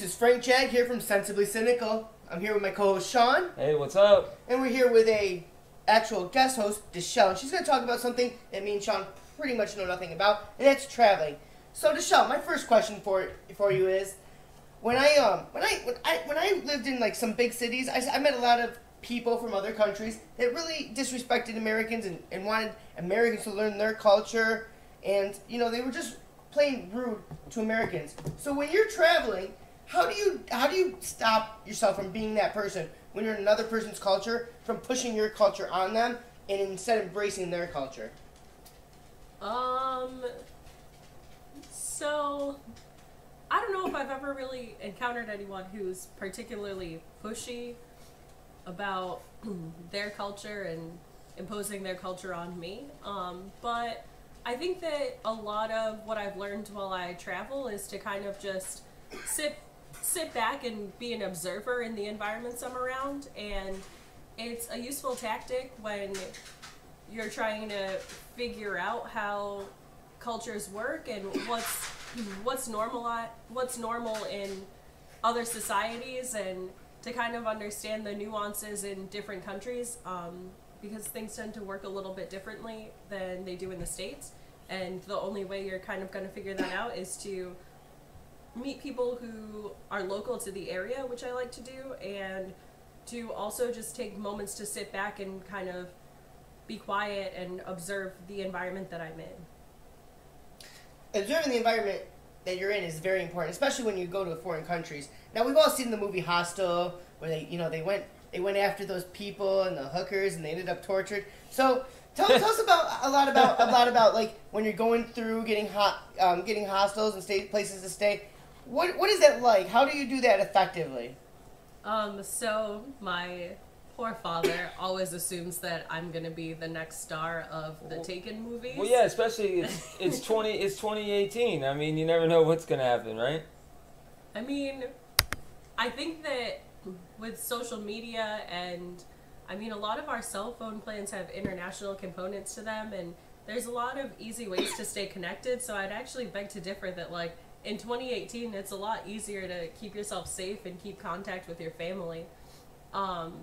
This is Frank Jag here from Sensibly Cynical. I'm here with my co-host Sean. Hey, what's up? And we're here with a actual guest host, Dachelle. And she's going to talk about something that me and Sean pretty much know nothing about, and that's traveling. So Dachelle, my first question for you is, when I lived in like some big cities, I met a lot of people from other countries that really disrespected Americans and wanted Americans to learn their culture, and they were just plain rude to Americans. So when you're traveling, how do you stop yourself from being that person when you're in another person's culture, from pushing your culture on them and instead embracing their culture? So I don't know if I've ever really encountered anyone who's particularly pushy about their culture and imposing their culture on me. But I think that a lot of what I've learned while I travel is to kind of just sit back and be an observer in the environments I'm around, and it's a useful tactic when you're trying to figure out how cultures work and what's normal in other societies, and to kind of understand the nuances in different countries, because things tend to work a little bit differently than they do in the States, and the only way you're kind of going to figure that out is to meet people who are local to the area, which I like to do, and to also just take moments to sit back and kind of be quiet and observe the environment that I'm in. Observing the environment that you're in is very important, especially when you go to foreign countries. Now, we've all seen the movie Hostel, where they went after those people and the hookers, and they ended up tortured. So tell us a lot about like when you're going through getting hostels and places to stay. What is that like? How do you do that effectively? So my poor father always assumes that I'm gonna be the next star of the Taken movies. Well, yeah, especially it's 2018. I mean, you never know what's gonna happen, right? I mean, I think that with social media, and I mean, a lot of our cell phone plans have international components to them, and there's a lot of easy ways to stay connected. So I'd actually beg to differ that, like, in 2018, it's a lot easier to keep yourself safe and keep contact with your family.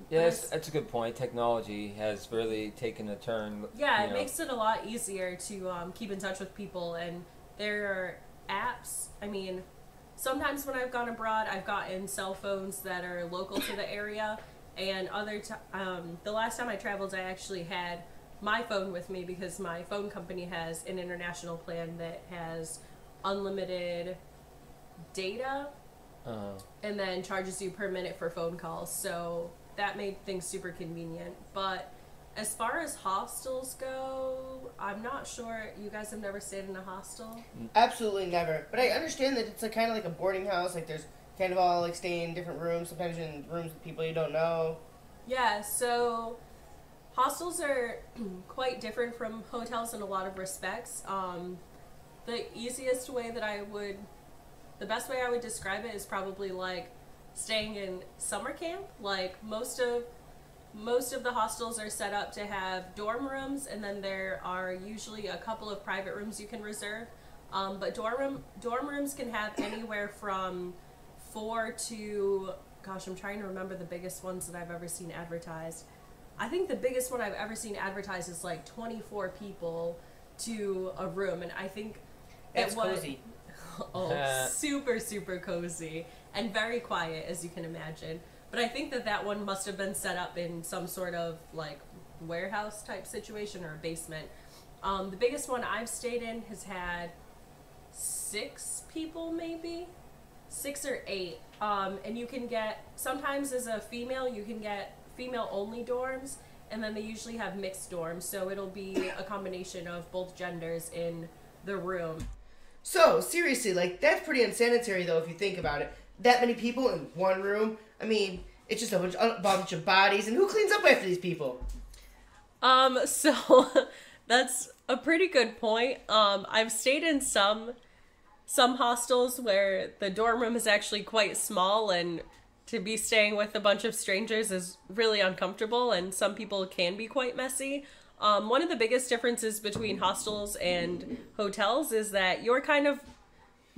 Yes, that's a good point. Technology has really taken a turn. Yeah, it makes it a lot easier to keep in touch with people, and there are apps. I mean, sometimes when I've gone abroad, I've gotten cell phones that are local to the area, and the last time I traveled, I actually had my phone with me because my phone company has an international plan that has unlimited data, and then charges you per minute for phone calls, so that made things super convenient. But as far as hostels go, I'm not sure. You guys have never stayed in a hostel? Absolutely never. But I understand that it's kind of like a boarding house. Like, there's kind of all like staying in different rooms. Sometimes you're in rooms with people you don't know. Yeah, so hostels are quite different from hotels in a lot of respects. The best way I would describe it is probably like staying in summer camp. Like, most of the hostels are set up to have dorm rooms, and then there are usually a couple of private rooms you can reserve. But dorm rooms can have anywhere from 4 to, gosh, I'm trying to remember the biggest ones that I've ever seen advertised. I think the biggest one I've ever seen advertised is like 24 people to a room, and I think that's cozy. Oh, super, super cozy and very quiet, as you can imagine. But I think that one must have been set up in some sort of like warehouse type situation or a basement. The biggest one I've stayed in has had 6 people, maybe 6 or 8. And you can get, sometimes as a female, you can get female only dorms, and then they usually have mixed dorms, so it'll be a combination of both genders in the room. So, seriously, like, that's pretty unsanitary, though, if you think about it. That many people in one room. I mean, it's just a bunch of bodies, and who cleans up after these people? So, that's a pretty good point. I've stayed in some hostels where the dorm room is actually quite small, and to be staying with a bunch of strangers is really uncomfortable, and some people can be quite messy. One of the biggest differences between hostels and hotels is that you're kind of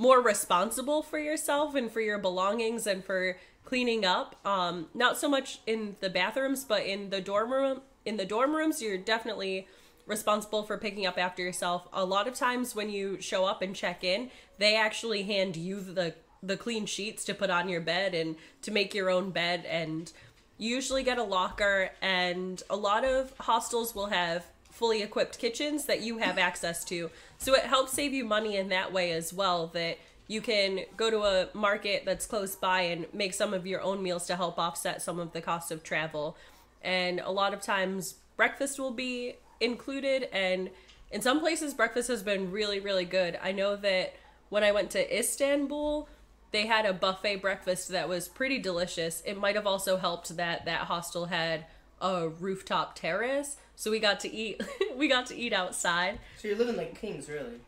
more responsible for yourself and for your belongings and for cleaning up. Not so much in the bathrooms, but in the dorm room. In the dorm rooms, you're definitely responsible for picking up after yourself. A lot of times when you show up and check in, they actually hand you the clean sheets to put on your bed and to make your own bed, and you usually get a locker, and a lot of hostels will have fully equipped kitchens that you have access to. So it helps save you money in that way as well, that you can go to a market that's close by and make some of your own meals to help offset some of the cost of travel. And a lot of times breakfast will be included, and in some places breakfast has been really, really good. I know that when I went to Istanbul, they had a buffet breakfast that was pretty delicious. It might have also helped that that hostel had a rooftop terrace, so we got to eat we got to eat outside. So you're living like kings, really.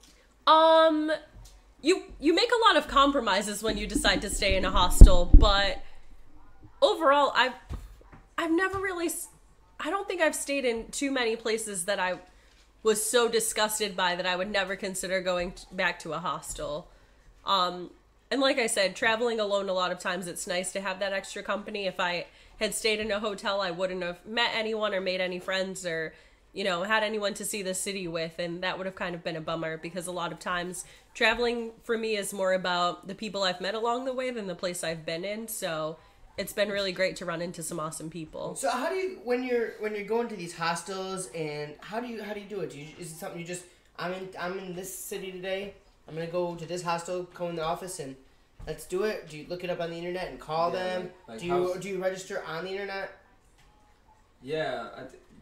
You make a lot of compromises when you decide to stay in a hostel, but overall I've never really, I don't think I've stayed in too many places that I was so disgusted by that I would never consider going back to a hostel. And like I said, traveling alone, a lot of times it's nice to have that extra company. If I had stayed in a hotel, I wouldn't have met anyone or made any friends or, you know, had anyone to see the city with, and that would have kind of been a bummer, because a lot of times traveling for me is more about the people I've met along the way than the place I've been in. So it's been really great to run into some awesome people. So how do you, when you're going to these hostels, and how do you do it? Is it something you just, I'm in this city today, I'm gonna go to this hostel, go in the office, and let's do it? Do you look it up on the internet and call them? Like do you register on the internet? Yeah,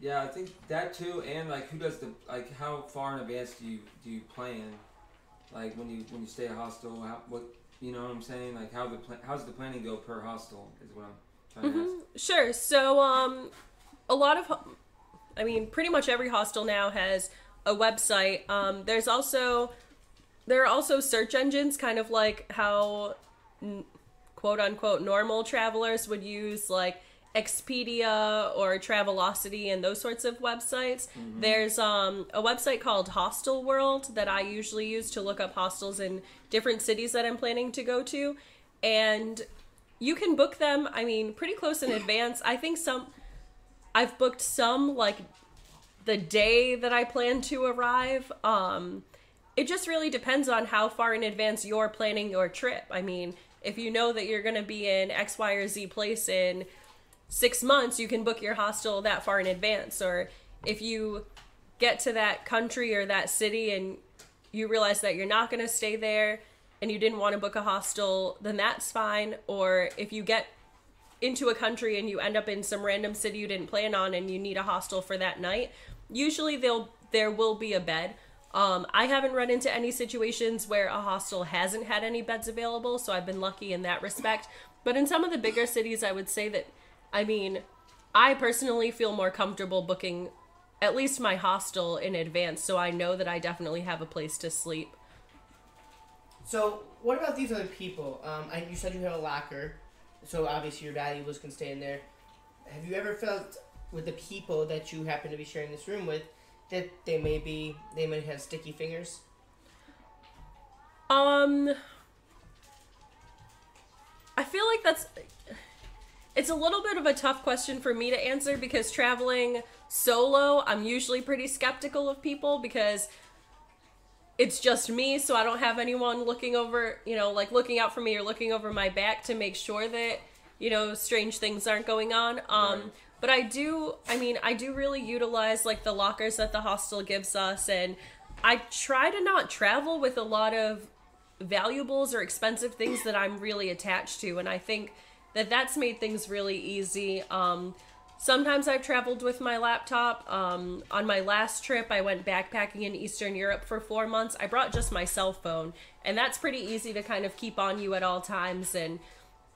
I think that too, and like who does the, like how far in advance do you plan? Like when you stay at a hostel, what, you know what I'm saying? Like how's the planning go per hostel is what I'm trying to ask. Sure. So a lot of, I mean, pretty much every hostel now has a website. There are also search engines, kind of like how quote unquote normal travelers would use like Expedia or Travelocity and those sorts of websites. Mm-hmm. There's a website called Hostel World that I usually use to look up hostels in different cities that I'm planning to go to, and you can book them, I mean, pretty close in advance. I think I've booked some like the day that I plan to arrive. It just really depends on how far in advance you're planning your trip. I mean, if you know that you're going to be in X, Y, or Z place in 6 months, you can book your hostel that far in advance. Or if you get to that country or that city and you realize that you're not going to stay there and you didn't want to book a hostel, then that's fine. Or if you get into a country and you end up in some random city you didn't plan on and you need a hostel for that night, usually there will be a bed. I haven't run into any situations where a hostel hasn't had any beds available, so I've been lucky in that respect. But in some of the bigger cities, I would say that, I mean, I personally feel more comfortable booking at least my hostel in advance, so I know that I definitely have a place to sleep. So what about these other people? You said you had a locker, so obviously your valuables can stay in there. Have you ever felt with the people that you happen to be sharing this room with that they might have sticky fingers? I feel like it's a little bit of a tough question for me to answer, because traveling solo, I'm usually pretty skeptical of people because it's just me, so I don't have anyone looking over, you know, like looking out for me or looking over my back to make sure that, you know, strange things aren't going on. Right. But I do really utilize like the lockers that the hostel gives us, and I try to not travel with a lot of valuables or expensive things that I'm really attached to, and I think that that's made things really easy. Sometimes I've traveled with my laptop. On my last trip, I went backpacking in Eastern Europe for 4 months. I brought just my cell phone, and that's pretty easy to kind of keep on you at all times. And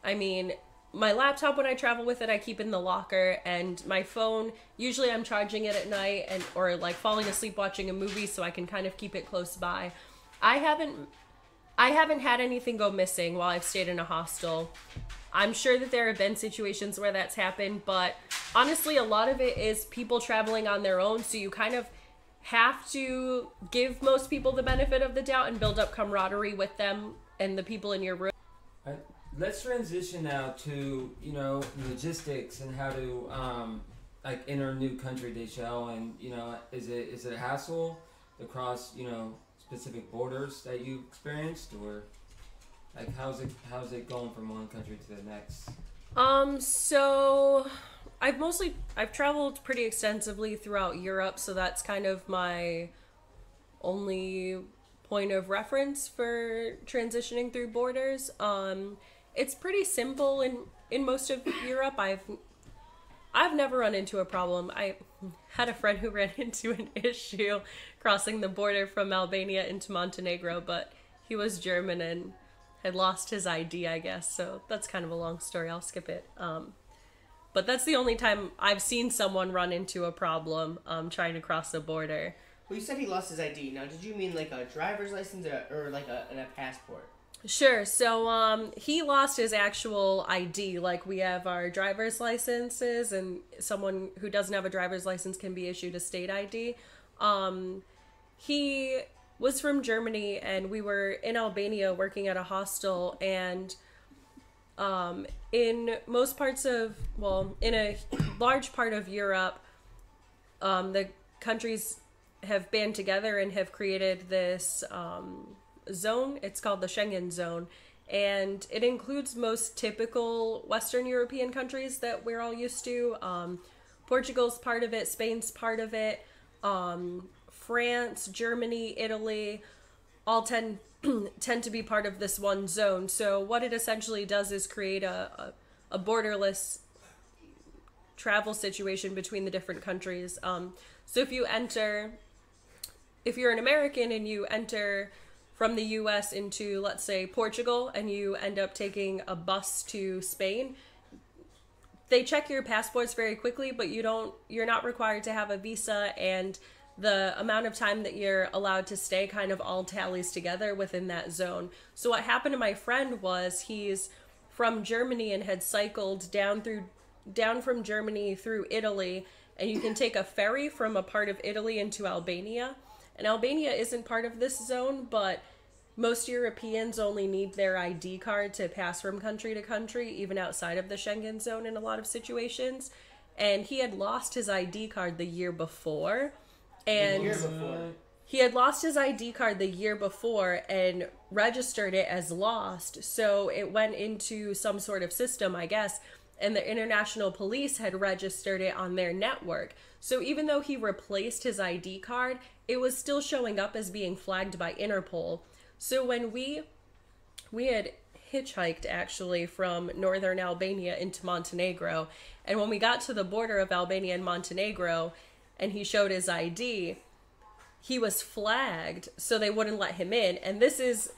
I mean, my laptop, when I travel with it, I keep in the locker, and my phone, usually I'm charging it at night or like falling asleep watching a movie, so I can kind of keep it close by. I haven't had anything go missing while I've stayed in a hostel. I'm sure that there have been situations where that's happened, but honestly, a lot of it is people traveling on their own, so you kind of have to give most people the benefit of the doubt and build up camaraderie with them and the people in your room. Right. Let's transition now to logistics and how to like enter a new country, Dachelle, and is it a hassle to cross specific borders that you experienced, or like how's it going from one country to the next? So I've traveled pretty extensively throughout Europe, so that's kind of my only point of reference for transitioning through borders. It's pretty simple in most of Europe. I've never run into a problem. I had a friend who ran into an issue crossing the border from Albania into Montenegro, but he was German and had lost his ID, I guess. So that's kind of a long story. I'll skip it. But that's the only time I've seen someone run into a problem trying to cross the border. Well, you said he lost his ID. Now, did you mean like a driver's license or like a passport? Sure. So he lost his actual ID. Like, we have our driver's licenses, and someone who doesn't have a driver's license can be issued a state ID. He was from Germany, and we were in Albania working at a hostel, and in most parts of, in a large part of Europe, the countries have band together and have created this zone. It's called the Schengen zone, and it includes most typical Western European countries that we're all used to. Portugal's part of it, Spain's part of it, France, Germany, Italy, all tend to be part of this one zone. So what it essentially does is create a borderless travel situation between the different countries. So if you're an American and you enter from the US into, let's say, Portugal, and you end up taking a bus to Spain, they check your passports very quickly, but you're not required to have a visa, and the amount of time that you're allowed to stay kind of all tallies together within that zone. So what happened to my friend was he's from Germany and had cycled down from Germany through Italy, and you can take a ferry from a part of Italy into Albania. And Albania isn't part of this zone, but most Europeans only need their ID card to pass from country to country, even outside of the Schengen zone in a lot of situations. And he had lost his ID card the year before. And he had lost his ID card the year before and registered it as lost. So it went into some sort of system, I guess, and the international police had registered it on their network. So even though he replaced his ID card, it was still showing up as being flagged by Interpol. So when we had hitchhiked actually from northern Albania into Montenegro, and when we got to the border of Albania and Montenegro and he showed his ID, he was flagged, so they wouldn't let him in. And this is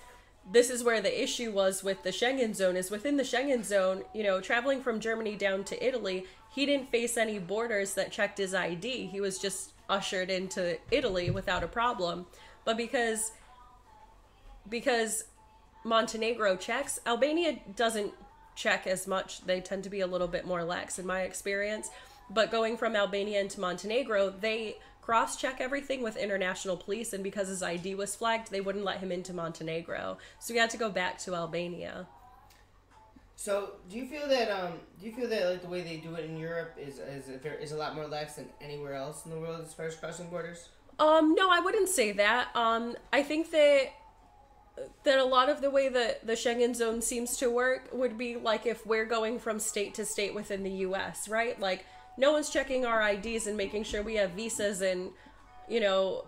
where the issue was with the Schengen zone, is within the Schengen zone, traveling from Germany down to Italy, he didn't face any borders that checked his ID. He was just ushered into Italy without a problem. But because Montenegro checks, Albania doesn't check as much. They tend to be a little bit more lax in my experience. But going from Albania into Montenegro, they cross-check everything with international police, and because his ID was flagged, they wouldn't let him into Montenegro. So we had to go back to Albania. So do you feel that like the way they do it in Europe is a lot more lax than anywhere else in the world as far as crossing borders? No, I wouldn't say that. I think that a lot of the way that the Schengen zone seems to work would be like if we're going from state to state within the US, right? Like, no one's checking our IDs and making sure we have visas and,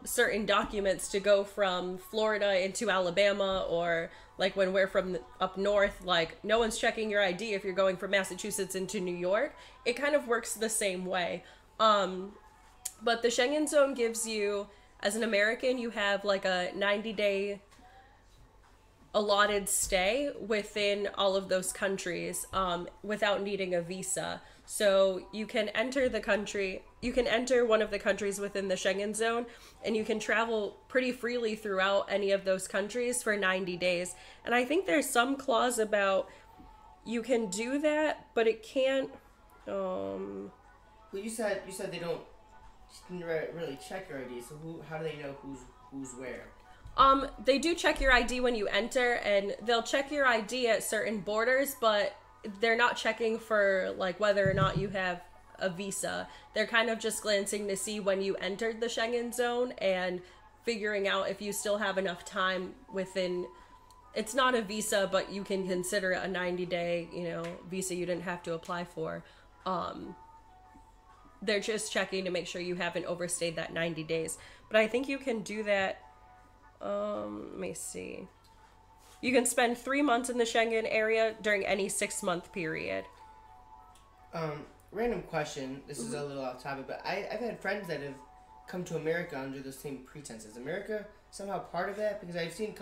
certain documents to go from Florida into Alabama, or like when we're from up north, like no one's checking your ID if you're going from Massachusetts into New York. It kind of works the same way. But the Schengen zone gives you, as an American, you have like a 90-day allotted stay within all of those countries without needing a visa. So you can enter one of the countries within the Schengen zone, and you can travel pretty freely throughout any of those countries for 90 days. And I think there's some clause about you can do that, but it can't. Well, you said they don't really check your ID. So how do they know who's where? They do check your ID when you enter, and they'll check your ID at certain borders, but they're not checking for, like, whether or not you have a visa. They're kind of just glancing to see when you entered the Schengen zone and figuring out if you still have enough time within... It's not a visa, but you can consider it a 90-day, visa you didn't have to apply for. They're just checking to make sure you haven't overstayed that 90 days. But I think you can do that... let me see. You can spend 3 months in the Schengen area during any 6-month period. Random question. This is a little off topic, but I've had friends that have come to America under the same pretenses. America somehow part of that? Because I've seen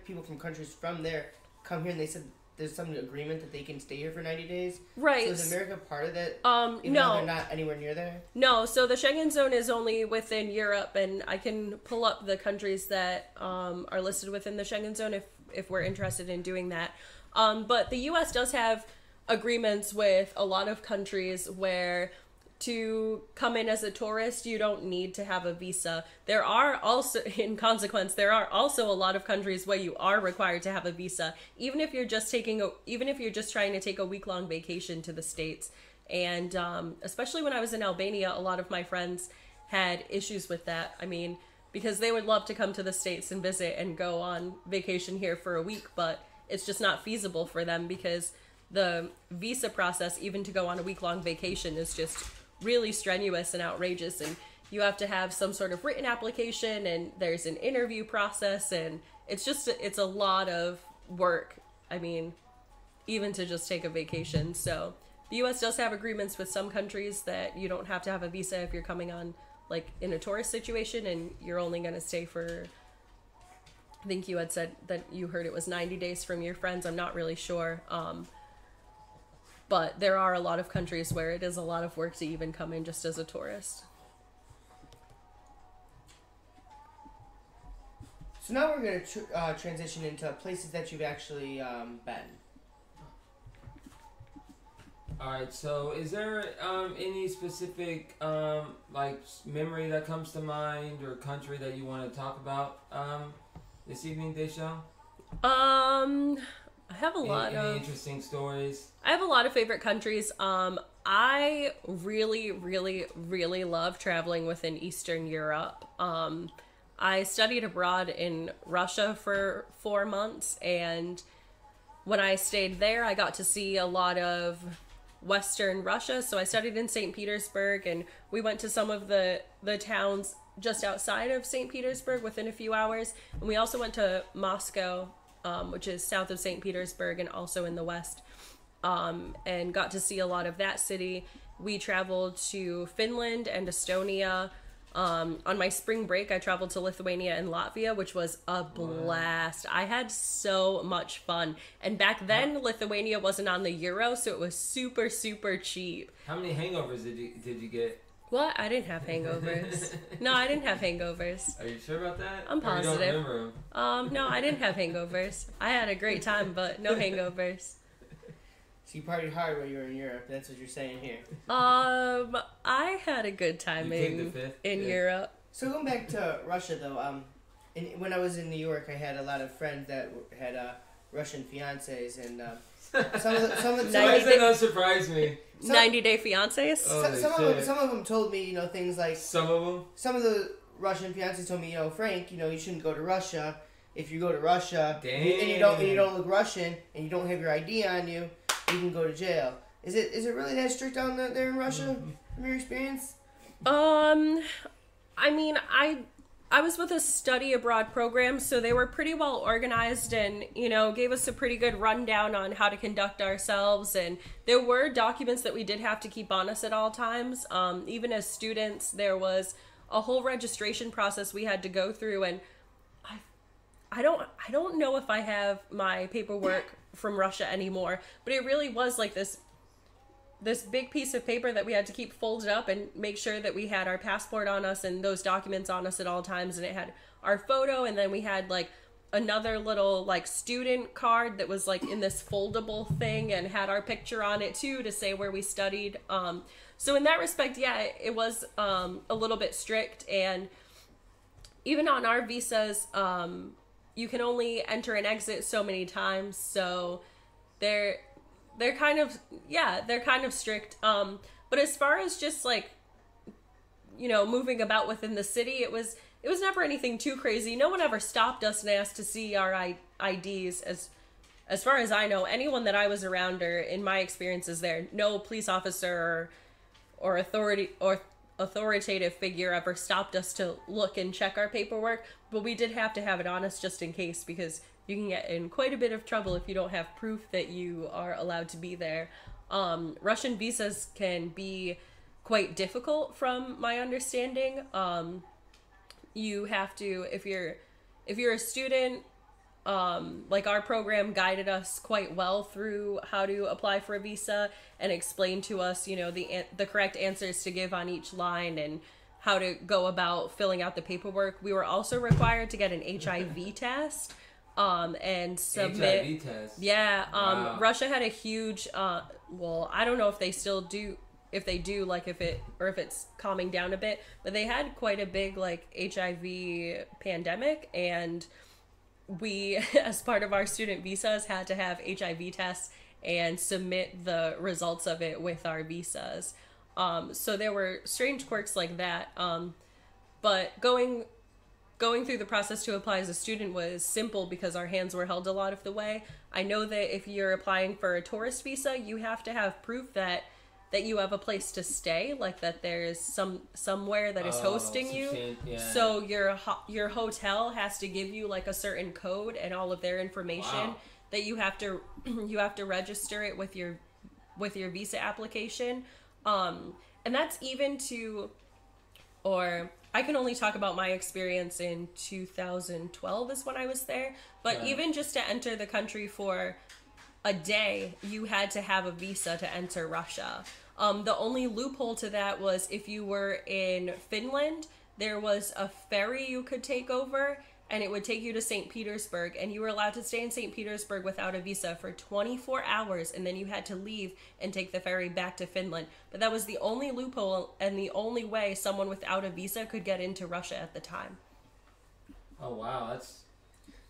people from countries from there come here and they said there's some agreement that they can stay here for 90 days. Right. So is America part of that? No. Though they're not anywhere near there? No, so the Schengen zone is only within Europe, and I can pull up the countries that are listed within the Schengen zone if we're interested in doing that. But the U.S. does have agreements with a lot of countries where to come in as a tourist, you don't need to have a visa. There are also, in consequence, there are also a lot of countries where you are required to have a visa, even if you're just trying to take a week-long vacation to the States. And especially when I was in Albania, a lot of my friends had issues with that. I mean, because they would love to come to the States and visit and go on vacation here for a week, but it's just not feasible for them because the visa process, even to go on a week-long vacation, is just really strenuous and outrageous, and you have to have some sort of written application, and there's an interview process, and it's a lot of work. I mean, even to just take a vacation. So the U.S. does have agreements with some countries that you don't have to have a visa if you're coming on, like, in a tourist situation, and you're only going to stay for, I think you had said that you heard it was 90 days from your friends. I'm not really sure. But there are a lot of countries where it is a lot of work to even come in just as a tourist. So now we're going to transition into places that you've actually been. Alright, so is there any specific memory that comes to mind or country that you want to talk about this evening, Dachelle? I have any interesting stories? I have a lot of favorite countries. I really, really, really love traveling within Eastern Europe. I studied abroad in Russia for 4 months, and when I stayed there, I got to see a lot of Western Russia. So I studied in St. Petersburg, and we went to some of the towns just outside of St. Petersburg within a few hours. And we also went to Moscow, which is south of St. Petersburg and also in the west, and got to see a lot of that city. We traveled to Finland and Estonia. On my spring break, I traveled to Lithuania and Latvia, which was a blast. I had so much fun. And back then, Lithuania wasn't on the euro, so it was super, super cheap. How many hangovers did you get? What? I didn't have hangovers. No, I didn't have hangovers. Are you sure about that? I'm positive. Or you don't remember them? No, I didn't have hangovers. I had a great time, but no hangovers. So you partied hard when you were in Europe. That's what you're saying here. I had a good time in Europe. So going back to Russia, though, when I was in New York, I had a lot of friends that had Russian fiancés, and some of Why does that not surprise me? 90-day fiancés? Some of them told me, things like... Some of them? Some of the Russian fiancés told me, Frank, you shouldn't go to Russia. If you go to Russia and you don't look Russian and you don't have your ID on you, you can go to jail. Is it really that strict down there in Russia, from your experience? I mean, I was with a study abroad program, so they were pretty well organized and, gave us a pretty good rundown on how to conduct ourselves. And there were documents that we did have to keep on us at all times. Even as students, there was a whole registration process we had to go through. And I don't know if I have my paperwork from Russia anymore, but it really was like this big piece of paper that we had to keep folded up and make sure that we had our passport on us and those documents on us at all times. And it had our photo, and then we had like another little like student card that was like in this foldable thing and had our picture on it too to say where we studied. So in that respect, yeah, it was a little bit strict. And even on our visas, you can only enter and exit so many times, so they're kind of, they're kind of strict. But as far as just like, moving about within the city, it was never anything too crazy. No one ever stopped us and asked to see our IDs. As far as I know, anyone that I was around, or in my experiences there, no police officer or authoritative figure ever stopped us to look and check our paperwork. But we did have to have it on us just in case, because you can get in quite a bit of trouble if you don't have proof that you are allowed to be there. Russian visas can be quite difficult from my understanding. You have to, if you're a student, like our program guided us quite well through how to apply for a visa and explained to us, the correct answers to give on each line and how to go about filling out the paperwork. We were also required to get an HIV test, and submit. HIV test. Yeah. Wow. Russia had a huge, well, I don't know if they still do, if it's calming down a bit, but they had quite a big like HIV pandemic, and we, as part of our student visas, had to have HIV tests and submit the results of it with our visas. So there were strange quirks like that. But going through the process to apply as a student was simple because our hands were held a lot of the way. I know that if you're applying for a tourist visa, you have to have proof that you have a place to stay, like that there's somewhere that is hosting you. Yeah. So your hotel has to give you like a certain code and all of their information. Wow. That you have to register it with your visa application. And that's even to, or I can only talk about my experience in 2012 is when I was there, but Right. even just to enter the country for a day, you had to have a visa to enter Russia. The only loophole to that was if you were in Finland, there was a ferry you could take over, and it would take you to St. Petersburg, and you were allowed to stay in St. Petersburg without a visa for 24 hours, and then you had to leave and take the ferry back to Finland. But that was the only loophole and the only way someone without a visa could get into Russia at the time. Oh wow, that's.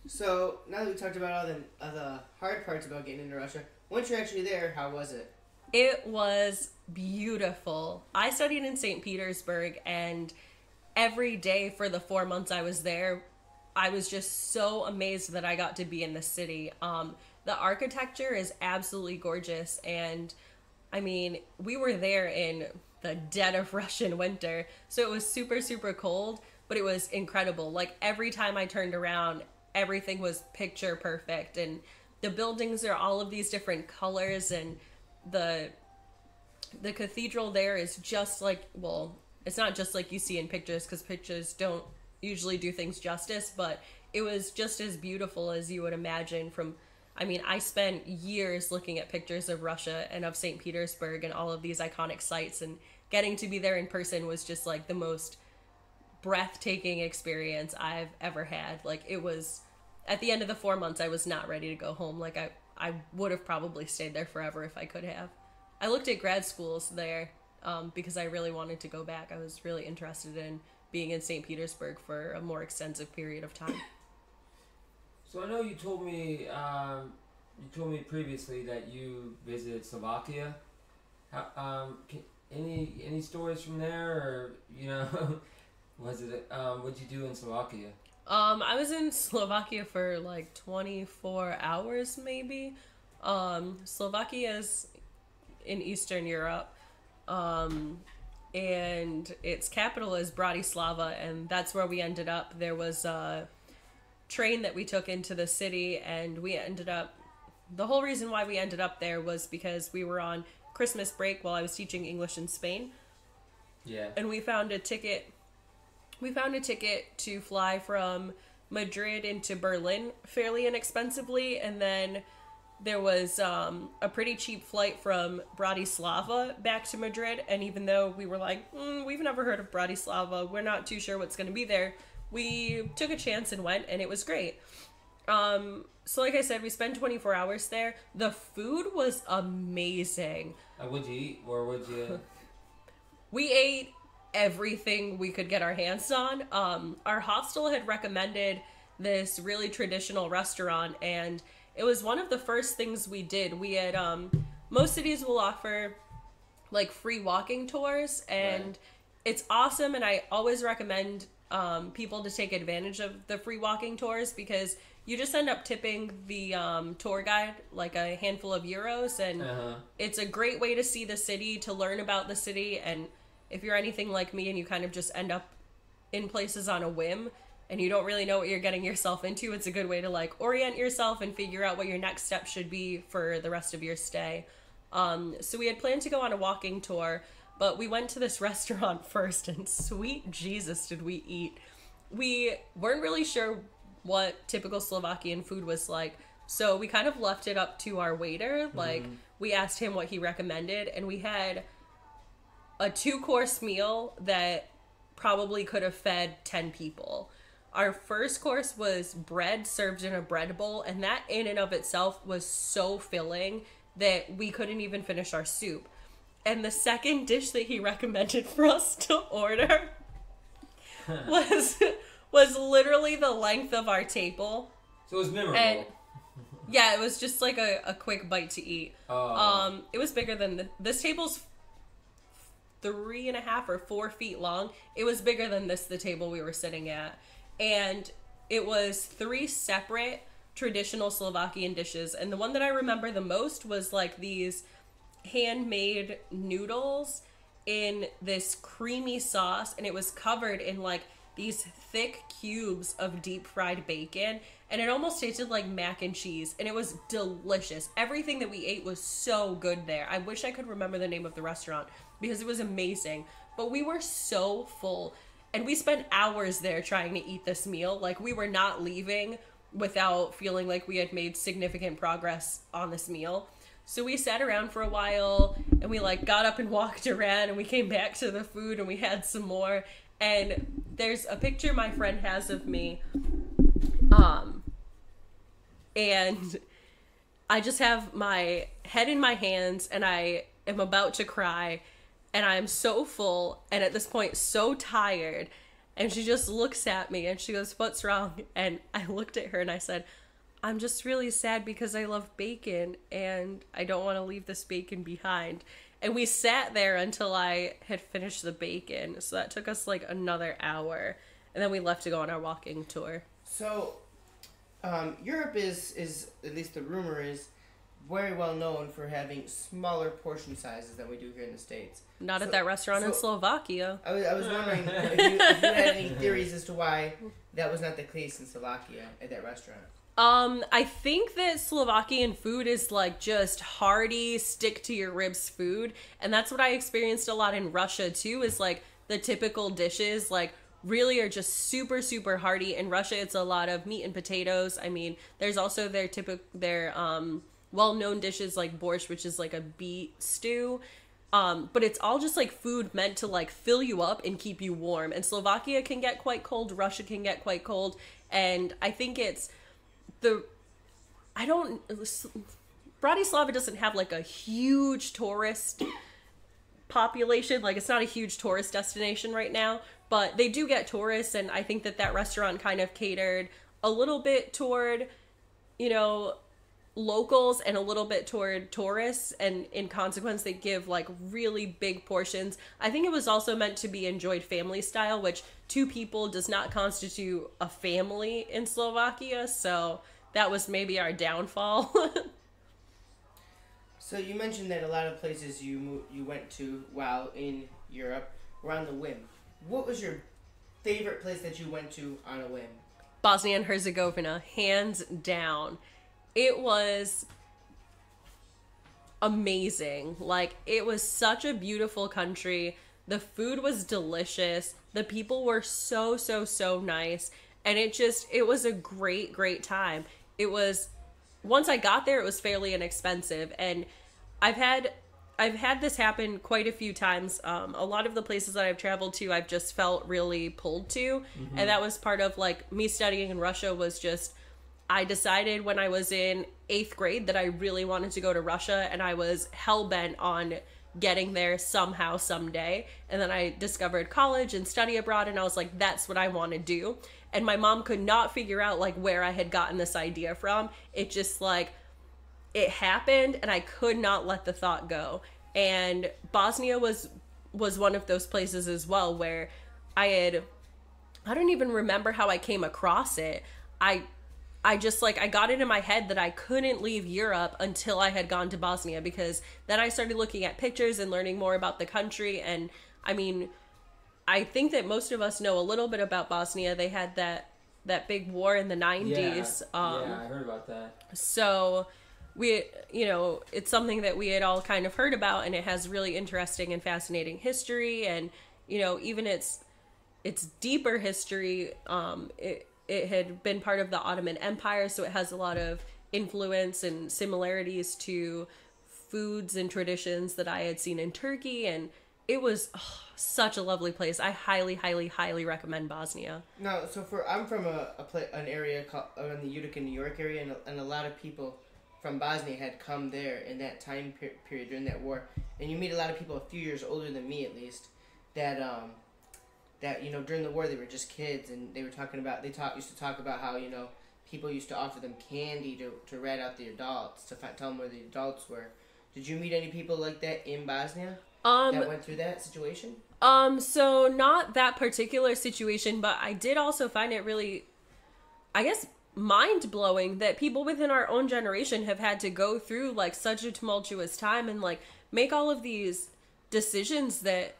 So now that we talked about all the hard parts about getting into Russia, once you're actually there, how was it? It was beautiful. I studied in St. Petersburg, and every day for the 4 months I was there, I was just so amazed that I got to be in the city. The architecture is absolutely gorgeous, and I mean, we were there in the dead of Russian winter, so it was super, super cold, but it was incredible. Like, every time I turned around, everything was picture perfect, and the buildings are all of these different colors, and the cathedral there is just like, well, it's not just like you see in pictures, because pictures don't usually do things justice, but it was just as beautiful as you would imagine from, I mean, I spent years looking at pictures of Russia and of St. Petersburg and all of these iconic sites, and getting to be there in person was just like the most breathtaking experience I've ever had. Like, it was, at the end of the 4 months, I was not ready to go home. Like, I would have probably stayed there forever if I could have. I looked at grad schools there because I really wanted to go back. I was really interested in being in St. Petersburg for a more extensive period of time. So I know you told me previously that you visited Slovakia. Any stories from there, or what'd you do in Slovakia? I was in Slovakia for like 24 hours maybe. Slovakia is in Eastern Europe, and its capital is Bratislava, and that's where we ended up. There was a train that we took into the city, and the whole reason why we ended up there was because we were on Christmas break while I was teaching English in Spain. Yeah. And we found a ticket to fly from Madrid into Berlin fairly inexpensively, and then there was a pretty cheap flight from Bratislava back to Madrid, and even though we were like, we've never heard of Bratislava, we're not too sure what's going to be there, we took a chance and went, and it was great. So like I said, we spent 24 hours there. The food was amazing. What'd you eat, or what'd you... We ate everything we could get our hands on. Our hostel had recommended this really traditional restaurant, and it was one of the first things we did. We had, most cities will offer like free walking tours, and it's awesome. And I always recommend people to take advantage of the free walking tours, because you just end up tipping the tour guide like a handful of euros, and it's a great way to see the city, to learn about the city. And if you're anything like me and you kind of just end up in places on a whim and you don't really know what you're getting yourself into, it's a good way to like orient yourself and figure out what your next step should be for the rest of your stay. So we had planned to go on a walking tour, but we went to this restaurant first, and sweet Jesus did we eat. We weren't really sure what typical Slovakian food was like, so we kind of left it up to our waiter. Like, we asked him what he recommended, and we had a 2-course meal that probably could have fed 10 people. Our first course was bread served in a bread bowl, and that in and of itself was so filling that we couldn't even finish our soup. And the second dish that he recommended for us to order was literally the length of our table. So it was memorable. And yeah, it was just like a quick bite to eat. It was bigger than this table's 3.5 or 4 feet long. It was bigger than the table we were sitting at. And it was 3 separate traditional Slovakian dishes. And the one that I remember the most was like these handmade noodles in this creamy sauce, and it was covered in like these thick cubes of deep fried bacon, and it almost tasted like mac and cheese, and it was delicious. Everything that we ate was so good there. I wish I could remember the name of the restaurant because it was amazing, but we were so full, and we spent hours there trying to eat this meal. Like, we were not leaving without feeling like we had made significant progress on this meal. So we sat around for a while, and we like got up and walked around, and we came back to the food, and we had some more. And there's a picture my friend has of me, and I just have my head in my hands, and I am about to cry, and I'm so full, and at this point so tired. And she just looks at me, and she goes, "What's wrong?" And I looked at her, and I said, "I'm just really sad because I love bacon, and I don't want to leave this bacon behind." And we sat there until I had finished the bacon. So that took us like another hour. And then we left to go on our walking tour. So, Europe is, at least the rumor is, very well known for having smaller portion sizes than we do here in the States. Not at that restaurant in Slovakia. I was wondering if you had any theories as to why that was not the case in Slovakia at that restaurant. I think that Slovakian food is like just hearty, stick to your ribs food. And that's what I experienced a lot in Russia too, is like the typical dishes like really are just super, super hearty. In Russia, it's a lot of meat and potatoes. I mean, there's also their well-known dishes like borscht, which is like a beet stew. But it's all just like food meant to like fill you up and keep you warm. And Slovakia can get quite cold. Russia can get quite cold. And I think it's Bratislava doesn't have like a huge tourist population. Like, it's not a huge tourist destination right now, but they do get tourists. And I think that restaurant kind of catered a little bit toward, locals and a little bit toward tourists. And in consequence, they give like really big portions. I think it was also meant to be enjoyed family style, which 2 people does not constitute a family in Slovakia. So that was maybe our downfall. So you mentioned that a lot of places you went to while in Europe were on the whim. What was your favorite place that you went to on a whim? Bosnia and Herzegovina, hands down. It was amazing. Like, it was such a beautiful country. The food was delicious. The people were so, so, so nice. And it was a great, great time. Once I got there, it was fairly inexpensive. And I've had this happen quite a few times. A lot of the places that I've traveled to, I've just felt really pulled to. Mm-hmm. And that was part of like me studying in Russia was just, I decided when I was in 8th grade that I really wanted to go to Russia, and I was hell-bent on getting there somehow someday. And then I discovered college and study abroad, and I was like, that's what I want to do. And my mom could not figure out like where I had gotten this idea from. It just like, it happened, and I could not let the thought go. And Bosnia was one of those places as well where I don't even remember how I came across it. I just like, I got it in my head that I couldn't leave Europe until I had gone to Bosnia, because then I started looking at pictures and learning more about the country. And I mean, I think that most of us know a little bit about Bosnia. They had that big war in the 90s. Yeah, I heard about that. So we, you know, it's something that we had all kind of heard about, and it has really interesting and fascinating history. And, you know, even its deeper history, it had been part of the Ottoman Empire, so it has a lot of influence and similarities to foods and traditions that I had seen in Turkey, and it was such a lovely place. I highly, highly, highly recommend Bosnia. No, so I'm from an area called in the Utica, New York area, and a lot of people from Bosnia had come there in that time period during that war, and you meet a lot of people a few years older than me at least that you know, during the war they were just kids, and they were talking about used to talk about how, you know, people used to offer them candy to rat out the adults, to tell them where the adults were. Did you meet any people like that in Bosnia that went through that situation? So not that particular situation, but I did also find it really, I guess, mind-blowing that people within our own generation have had to go through like such a tumultuous time and like make all of these decisions that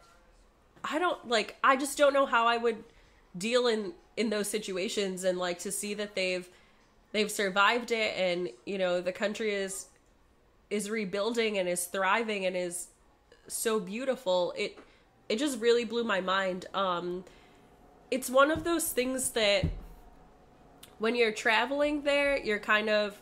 I just don't know how I would deal in those situations. And like to see that they've survived it, and, you know, the country is rebuilding and is thriving and is so beautiful. It just really blew my mind. It's one of those things that when you're traveling there, you're kind of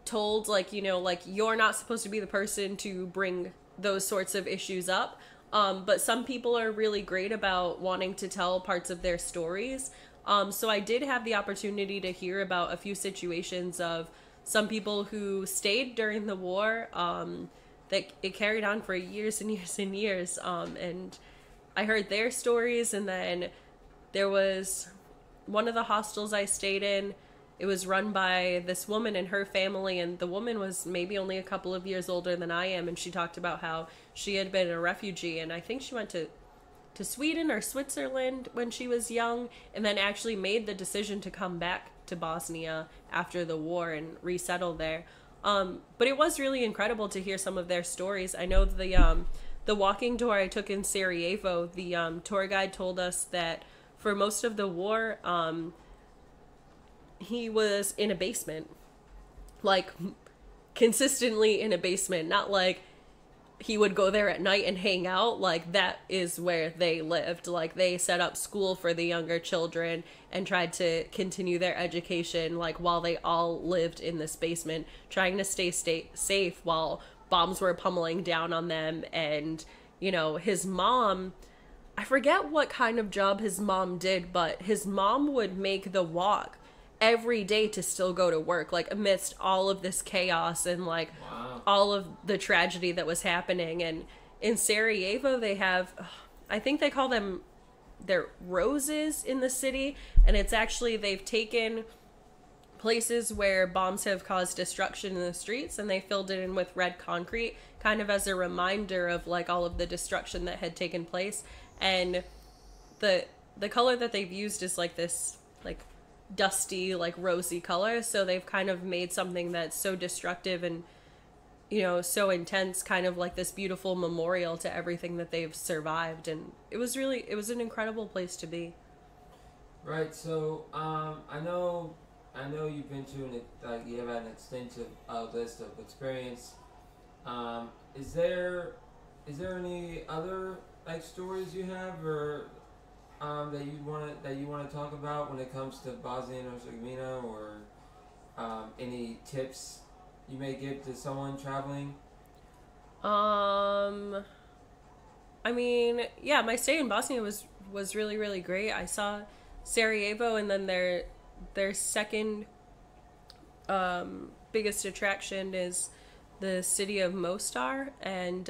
told, like, you know, like, you're not supposed to be the person to bring those sorts of issues up. But some people are really great about wanting to tell parts of their stories. So I did have the opportunity to hear about a few situations of some people who stayed during the war, that it carried on for years and years and years. And I heard their stories, and then there was one of the hostels I stayed in. It was run by this woman and her family, and the woman was maybe only a couple of years older than I am, and she talked about how she had been a refugee, and I think she went to Sweden or Switzerland when she was young, and then actually made the decision to come back to Bosnia after the war and resettle there. But it was really incredible to hear some of their stories. I know the walking tour I took in Sarajevo, the tour guide told us that for most of the war, he was in a basement, like consistently in a basement, not like he would go there at night and hang out. Like, that is where they lived. Like, they set up school for the younger children and tried to continue their education, like, while they all lived in this basement, trying to stay safe while bombs were pummeling down on them. And, you know, his mom, I forget what kind of job his mom did, but his mom would make the walk every day to still go to work, like, amidst all of this chaos and like all of the tragedy that was happening. And in Sarajevo they have, I think they call them their roses in the city, and it's actually, they've taken places where bombs have caused destruction in the streets and they filled it in with red concrete, kind of as a reminder of like all of the destruction that had taken place. And the color that they've used is like this like dusty, like rosy color. So they've kind of made something that's so destructive and, you know, so intense, kind of like this beautiful memorial to everything that they've survived. And it was an incredible place to be. Right. So I know you've been to you have an extensive list of experience. Is there any other like stories you have or that you want to talk about when it comes to Bosnia and Herzegovina, or any tips you may give to someone traveling? I mean, yeah, my stay in Bosnia was really, really great. I saw Sarajevo, and then their second biggest attraction is the city of Mostar, and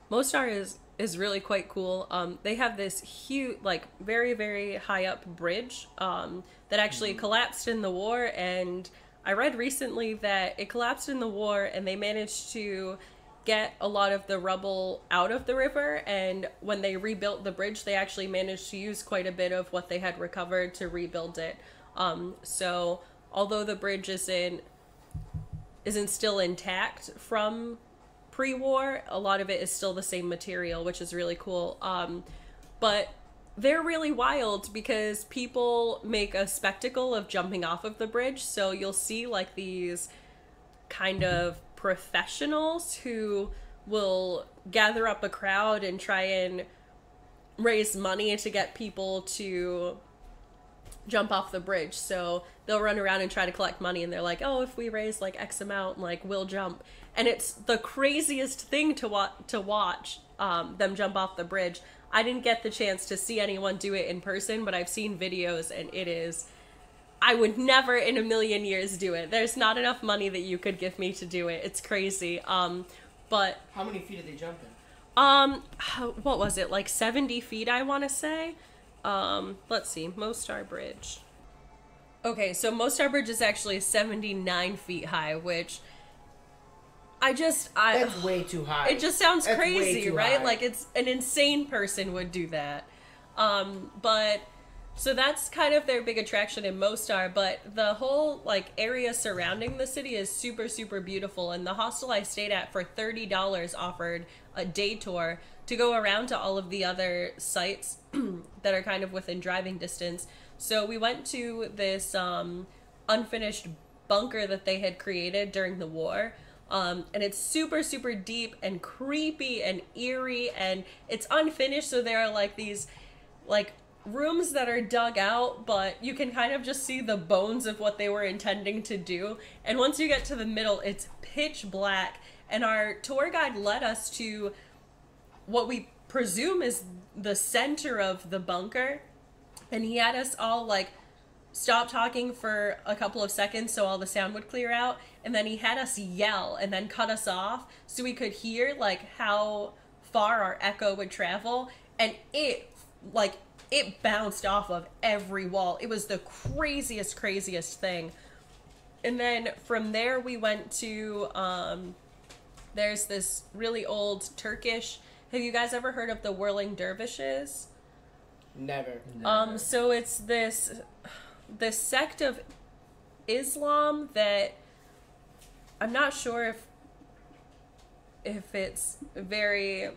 Mostar is really quite cool. They have this huge, like very very high up bridge that actually collapsed in the war, and I read recently that it collapsed in the war, and they managed to get a lot of the rubble out of the river, and when they rebuilt the bridge, they actually managed to use quite a bit of what they had recovered to rebuild it. So although the bridge isn't still intact from pre-war, a lot of it is still the same material, which is really cool. But they're really wild because people make a spectacle of jumping off of the bridge. So you'll see like these kind of professionals who will gather up a crowd and try and raise money to get people to jump off the bridge. So they'll run around and try to collect money, and they're like, oh, if we raise like X amount, like we'll jump. And it's the craziest thing to watch them jump off the bridge. I didn't get the chance to see anyone do it in person, but I've seen videos, and it is, I would never in a million years do it. There's not enough money that you could give me to do it. It's crazy. But how many feet did they jump in? What was it? Like 70 feet, I want to say. Let's see. Mostar Bridge. Okay, so Mostar Bridge is actually 79 feet high, which that's way too high. It just sounds crazy, right? High. Like it's an insane person would do that. But so that's kind of their big attraction in Mostar, but the whole like area surrounding the city is super, super beautiful. And the hostel I stayed at for $30 offered a day tour to go around to all of the other sites that are kind of within driving distance. So we went to this unfinished bunker that they had created during the war. And it's super, super deep and creepy and eerie, and it's unfinished. So there are like these like rooms that are dug out, but you can kind of just see the bones of what they were intending to do. And once you get to the middle, it's pitch black. And our tour guide led us to what we presume is the center of the bunker. And he had us all like stop talking for a couple of seconds so all the sound would clear out, and then he had us yell and then cut us off so we could hear like how far our echo would travel, and it bounced off of every wall. It was the craziest thing. And then from there we went to there's this really old Turkish, have you guys ever heard of the whirling dervishes? Never. So it's this sect of Islam that I'm not sure if it's very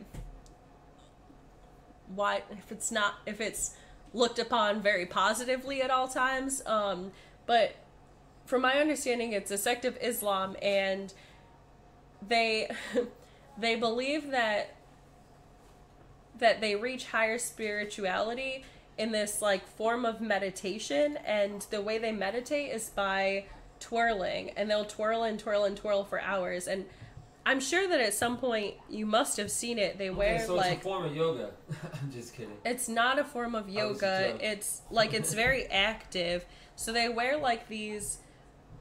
wide, if it's looked upon very positively at all times. But from my understanding, it's a sect of Islam, and they believe that they reach higher spirituality in this like form of meditation, and the way they meditate is by twirling, and they'll twirl and twirl and twirl for hours. And I'm sure that at some point you must have seen it. They wear so like it's a form of yoga. I'm just kidding. It's not a form of yoga. It's like it's very active. So they wear like these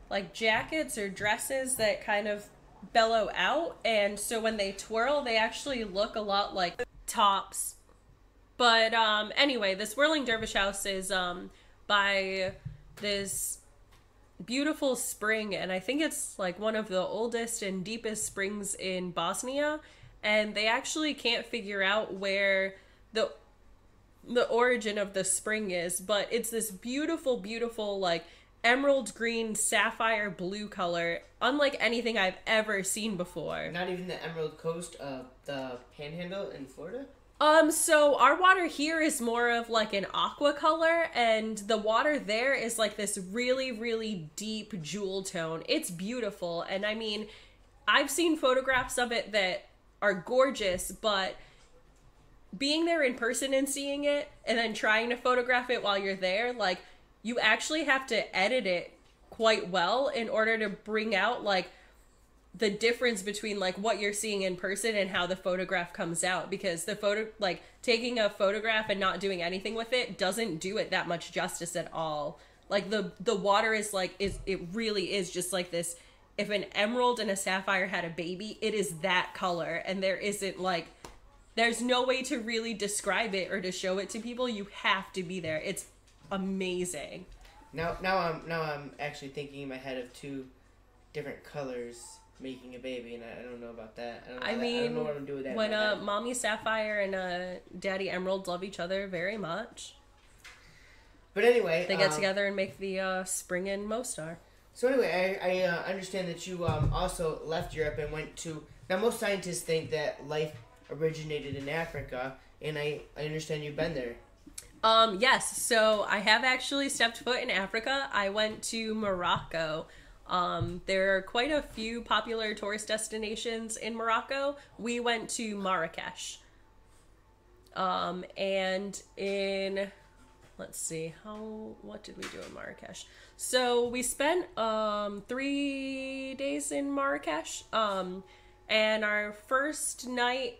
like jackets or dresses that kind of bellow out, and so when they twirl, they actually look a lot like tops. But anyway, this whirling dervish house is by this beautiful spring, and I think it's like one of the oldest and deepest springs in Bosnia, and they actually can't figure out where the origin of the spring is, but it's this beautiful like emerald green sapphire blue color, unlike anything I've ever seen before. Not even the Emerald Coast of the Panhandle in Florida? So our water here is more of like an aqua color, and the water there is like this really, really deep jewel tone. It's beautiful, and I mean, I've seen photographs of it that are gorgeous, but being there in person and seeing it, and then trying to photograph it while you're there, like, you actually have to edit it quite well in order to bring out like the difference between like what you're seeing in person and how the photograph comes out, because the photo, like taking a photograph and not doing anything with it doesn't do it that much justice at all. Like the water is like, it really is just like this. If an emerald and a sapphire had a baby, it is that color, and there isn't like there's no way to really describe it or to show it to people. You have to be there. It's amazing. Now I'm actually thinking in my head of two different colors making a baby, and I don't know about that. I don't know what I'm doing with that. When Mommy Sapphire and Daddy Emerald love each other very much. But anyway, they get together and make the Spring and Mostar. So anyway, I understand that you also left Europe and went to. Now most scientists think that life originated in Africa, and I understand you've been there. Yes. So I have actually stepped foot in Africa. I went to Morocco. There are quite a few popular tourist destinations in Morocco. We went to Marrakesh. And in, let's see, what did we do in Marrakesh? So we spent 3 days in Marrakesh. And the first night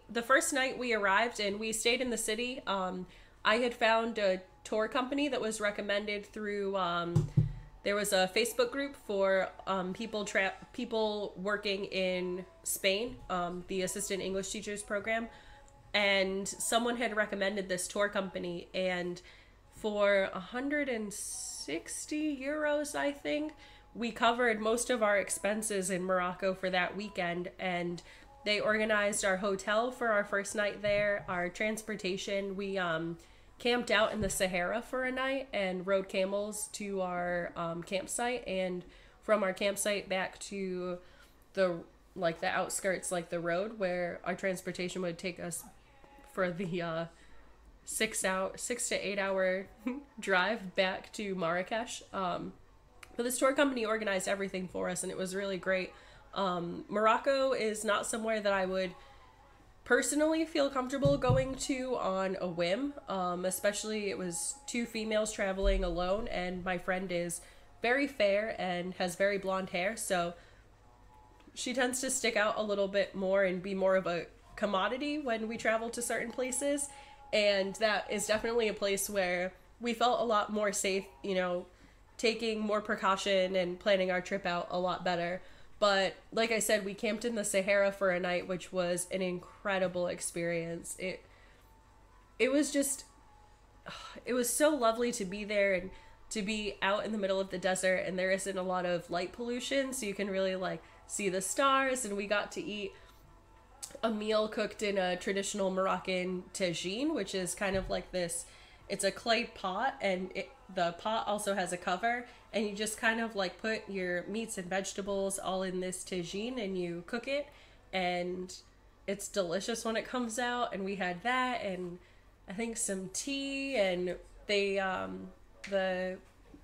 we arrived and we stayed in the city, I had found a tour company that was recommended through, there was a Facebook group for people working in Spain, the Assistant English Teachers Program, and someone had recommended this tour company, and for 160 euros, I think, we covered most of our expenses in Morocco for that weekend, and they organized our hotel for our first night there, our transportation. We camped out in the Sahara for a night and rode camels to our campsite, and from our campsite back to the outskirts, like the road where our transportation would take us for the 6 to 8 hour drive back to Marrakesh. But this tour company organized everything for us, and it was really great. Morocco is not somewhere that I would personally feel comfortable going to on a whim, especially it was two females traveling alone, and my friend is very fair and has very blonde hair, so she tends to stick out a little bit more and be more of a commodity when we travel to certain places, and that is definitely a place where we felt a lot more safe, taking more precaution and planning our trip out a lot better. But like I said, we camped in the Sahara for a night, which was an incredible experience. It was so lovely to be there and to be out in the middle of the desert, and there isn't a lot of light pollution, so you can really see the stars. And we got to eat a meal cooked in a traditional Moroccan tagine, which is kind of like this. It's a clay pot, and the pot also has a cover, and you just kind of put your meats and vegetables all in this tagine and you cook it, and it's delicious when it comes out. And we had that, and I think some tea, and they the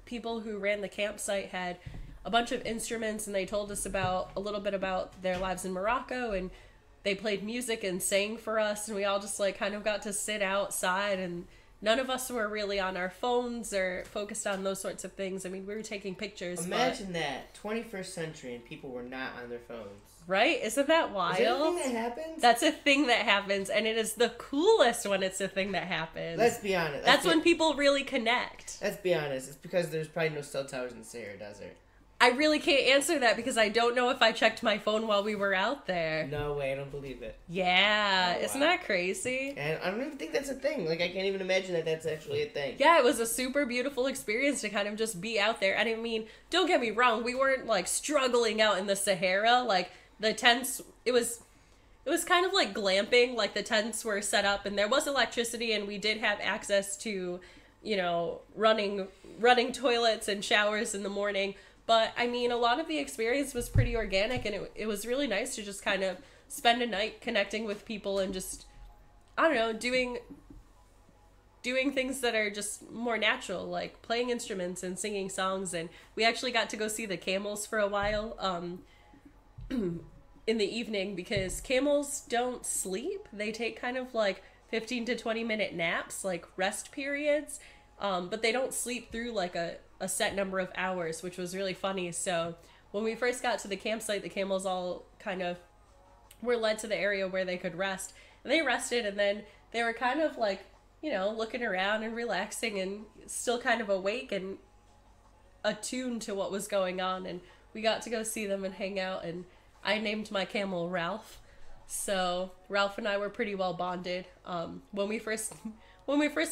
people who ran the campsite had a bunch of instruments, and they told us a little bit about their lives in Morocco, and they played music and sang for us, and we all just kind of got to sit outside, and none of us were really on our phones or focused on those sorts of things. I mean, we were taking pictures. Imagine that, 21st century, and people were not on their phones. Right? Isn't that wild? Is that a thing that happens? That's a thing that happens, and it is the coolest when it's a thing that happens. Let's be honest. That's when people really connect. Let's be honest. It's because there's probably no cell towers in the Sahara Desert. I really can't answer that because I don't know if I checked my phone while we were out there. No way, I don't believe it. Yeah, oh, isn't that crazy? And I don't even think that's a thing. I can't even imagine that that's actually a thing. Yeah, it was a super beautiful experience to kind of just be out there. And I mean, don't get me wrong, we weren't struggling out in the Sahara. The tents, it was kind of like glamping. The tents were set up and there was electricity, and we did have access to, running toilets and showers in the morning. But, I mean, a lot of the experience was pretty organic, and it was really nice to just kind of spend a night connecting with people and just, I don't know, doing things that are just more natural, like playing instruments and singing songs. And we actually got to go see the camels for a while in the evening, because camels don't sleep. They take kind of 15 to 20 minute naps, rest periods, but they don't sleep through a set number of hours, which was really funny. So when we first got to the campsite, the camels all kind of were led to the area where they could rest, and they rested, and then they were kind of looking around and relaxing and still kind of awake and attuned to what was going on. And we got to go see them and hang out, and I named my camel Ralph. So Ralph and I were pretty well bonded when we first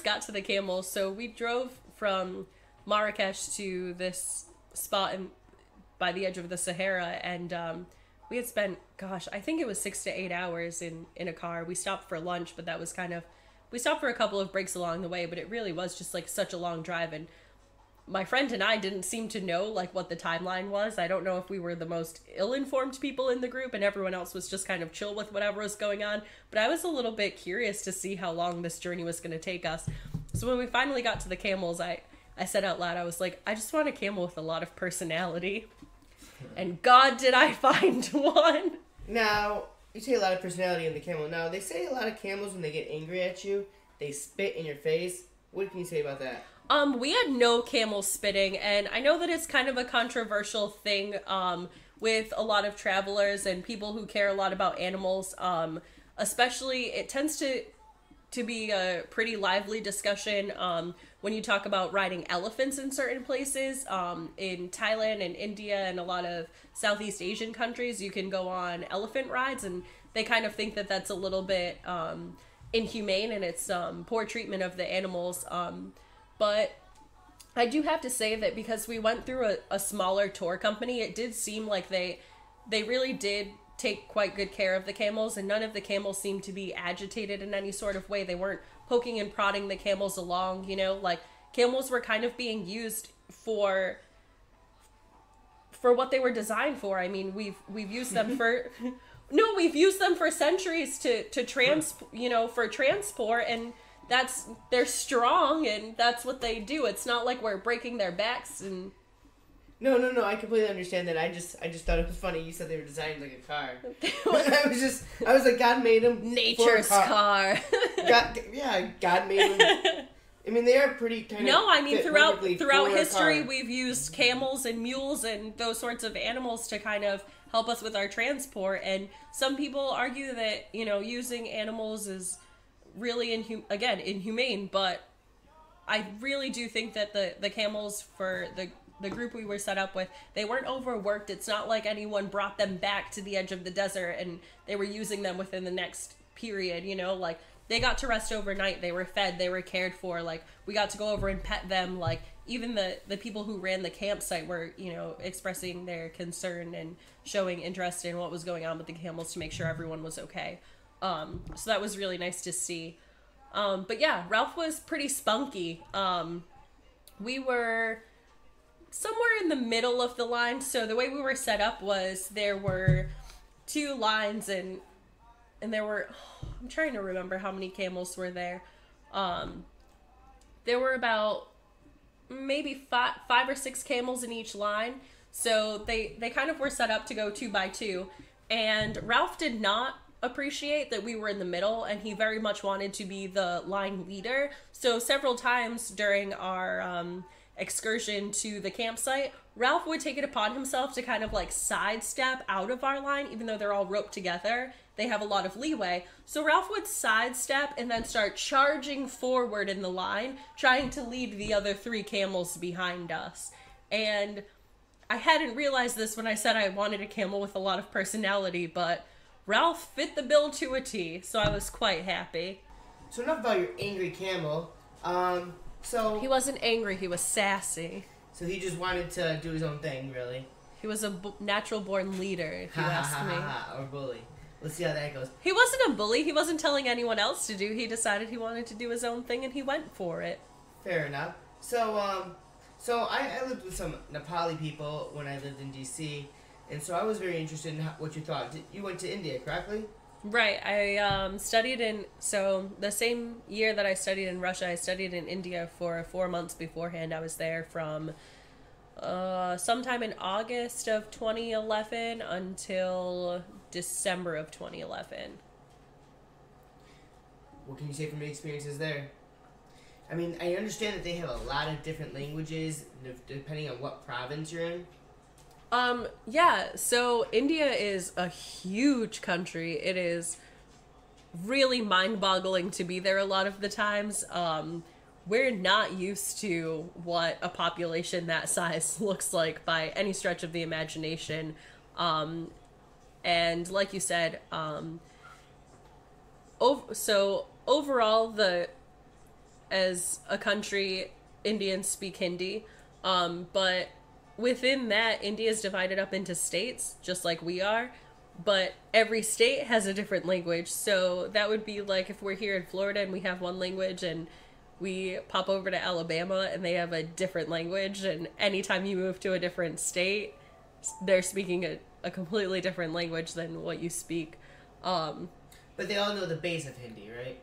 got to the camels. So we drove from Marrakesh to this spot by the edge of the Sahara, and we had spent, gosh, I think it was 6 to 8 hours in a car. We stopped for lunch, but that was we stopped for a couple of breaks along the way, but it really was just like such a long drive. And my friend and I didn't seem to know like what the timeline was. I don't know if we were the most ill-informed people in the group and everyone else was just kind of chill with whatever was going on. But I was a little bit curious to see how long this journey was going to take us. So when we finally got to the camels, I said out loud, I was like, I just want a camel with a lot of personality. And God, did I find one. Now, you say a lot of personality in the camel. Now, they say a lot of camels, when they get angry at you, they spit in your face. What can you say about that? We had no camel spitting, and I know that it's kind of a controversial thing with a lot of travelers and people who care a lot about animals. Especially, it tends to be a pretty lively discussion when you talk about riding elephants in certain places. In Thailand and India and a lot of Southeast Asian countries, you can go on elephant rides, and they kind of think that that's a little bit inhumane and it's poor treatment of the animals. But I do have to say that because we went through a smaller tour company, it did seem like they really did take quite good care of the camels, and none of the camels seemed to be agitated in any sort of way. They weren't poking and prodding the camels along, you know, like camels were kind of being used for what they were designed for. I mean, we've used them for we've used them for centuries to for transport, and they're strong and that's what they do. It's not like we're breaking their backs and No, I completely understand that. I just thought it was funny. You said they were designed like a car. I was like, God made them nature's for a car. God made them. I mean, they are pretty kind of. No, I mean throughout history, car. we've used camels and mules and those sorts of animals to kind of help us with our transport. And some people argue that using animals is really inhumane. But I really do think that the camels for the group we were set up with, they weren't overworked. It's not like anyone brought them back to the edge of the desert and they were using them within the next period, like they got to rest overnight, they were fed, they were cared for, like we got to go over and pet them, like even the people who ran the campsite were, expressing their concern and showing interest in what was going on with the camels to make sure everyone was okay. So that was really nice to see. But yeah, Ralph was pretty spunky. We were somewhere in the middle of the line. So the way we were set up was there were 2 lines and there were, I'm trying to remember how many camels were there. There were about maybe 5 or 6 camels in each line. So they kind of were set up to go 2 by 2. And Ralph did not appreciate that we were in the middle, and he very much wanted to be the line leader. So several times during our excursion to the campsite, Ralph would take it upon himself to kind of like sidestep out of our line. Even though they're all roped together, they have a lot of leeway. So Ralph would sidestep and then start charging forward in the line, trying to lead the other 3 camels behind us. And I hadn't realized this when I said I wanted a camel with a lot of personality, but Ralph fit the bill to a T, so I was quite happy. So enough about your angry camel. So he wasn't angry, he was sassy. So he just wanted to do his own thing, really. He was a natural-born leader, if you ask me. Or bully. Let's see how that goes. He wasn't a bully. He wasn't telling anyone else to do. He decided he wanted to do his own thing, and he went for it. Fair enough. So I lived with some Nepali people when I lived in D.C., and so I was very interested in what you thought. You went to India, correctly? Right. I studied so the same year that I studied in Russia, I studied in India for 4 months beforehand. I was there from sometime in August of 2011 until December of 2011. What can you say from your experiences there? I mean, I understand that they have a lot of different languages depending on what province you're in. Yeah, so India is a huge country. It is really mind-boggling to be there a lot of the times. We're not used to what a population that size looks like by any stretch of the imagination. And like you said, so overall, as a country, Indians speak Hindi, but within that, India is divided up into states, just like we are, but every state has a different language. So that would be like if we're here in Florida and we have one language, and we pop over to Alabama and they have a different language, and anytime you move to a different state, they're speaking a completely different language than what you speak. But they all know the base of Hindi, right?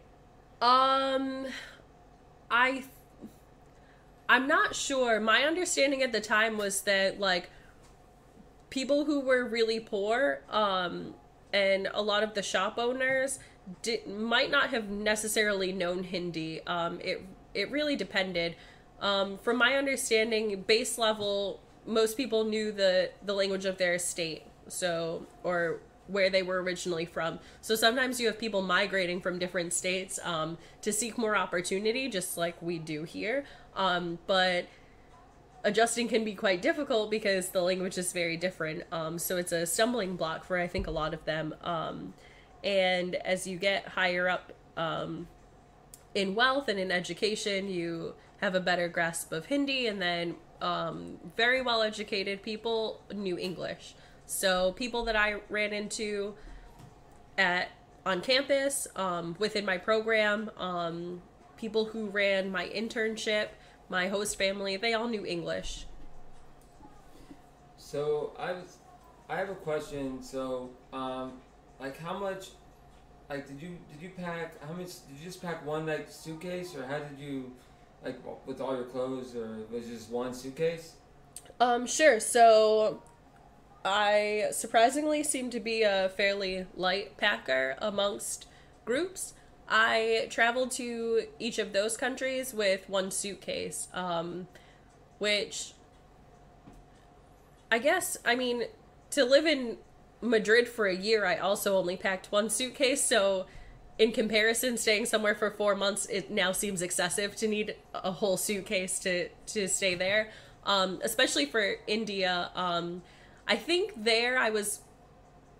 I'm not sure. My understanding at the time was that, like, people who were really poor, and a lot of the shop owners might not have necessarily known Hindi. It really depended. From my understanding, base level, most people knew the language of their state, or where they were originally from. So sometimes you have people migrating from different states to seek more opportunity, just like we do here. But adjusting can be quite difficult because the language is very different. So it's a stumbling block for, I think, a lot of them. And as you get higher up in wealth and in education, you have a better grasp of Hindi, and then very well educated people knew English. So people that I ran into on campus, within my program, people who ran my internship, my host family, they all knew English. So I have a question. So like how much, like did you pack, how much did you just pack one like suitcase, or how did you, like, with all your clothes, or was it just one suitcase? Sure. So I surprisingly seem to be a fairly light packer amongst groups. I traveled to each of those countries with one suitcase, which I guess, I mean, to live in Madrid for a year, I also only packed one suitcase, so in comparison, staying somewhere for 4 months, it now seems excessive to need a whole suitcase to stay there, especially for India. I think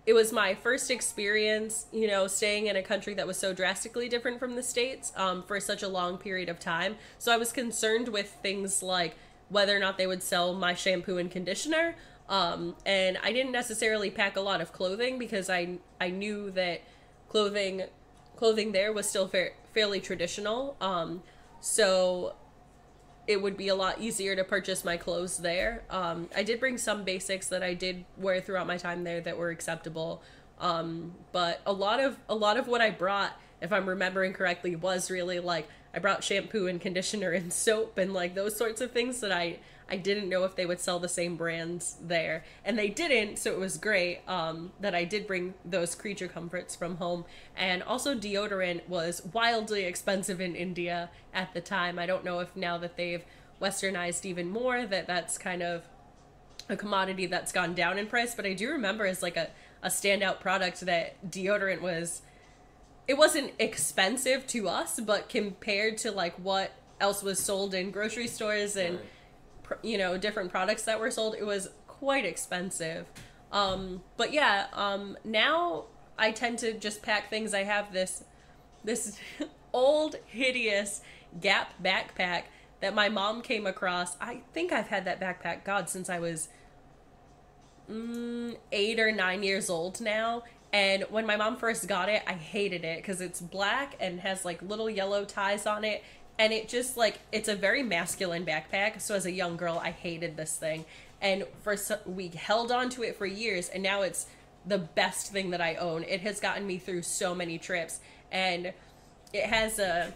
it was my first experience, staying in a country that was so drastically different from the States for such a long period of time. So I was concerned with things like whether or not they would sell my shampoo and conditioner. And I didn't necessarily pack a lot of clothing because I knew that clothing there was still fairly traditional. So it would be a lot easier to purchase my clothes there. I did bring some basics that I did wear throughout my time there that were acceptable. But a lot of what I brought, if I'm remembering correctly, was really like, I brought shampoo and conditioner and soap and like those sorts of things that I didn't know if they would sell the same brands there. And they didn't, so it was great that I did bring those creature comforts from home. And also deodorant was wildly expensive in India at the time. I don't know if now that they've westernized even more, that's kind of a commodity that's gone down in price. But I do remember as like a standout product that deodorant was, it wasn't expensive to us, but compared to like what else was sold in grocery stores and different products that were sold, it was quite expensive. But yeah, now I tend to just pack things. I have this old hideous Gap backpack that my mom came across. I think I've had that backpack, God, since I was 8 or 9 years old now. And when my mom first got it, I hated it because it's black and has like little yellow ties on it. And it just like, it's a very masculine backpack. So as a young girl, I hated this thing. And we held on to it for years. And now it's the best thing that I own. It has gotten me through so many trips. And it has a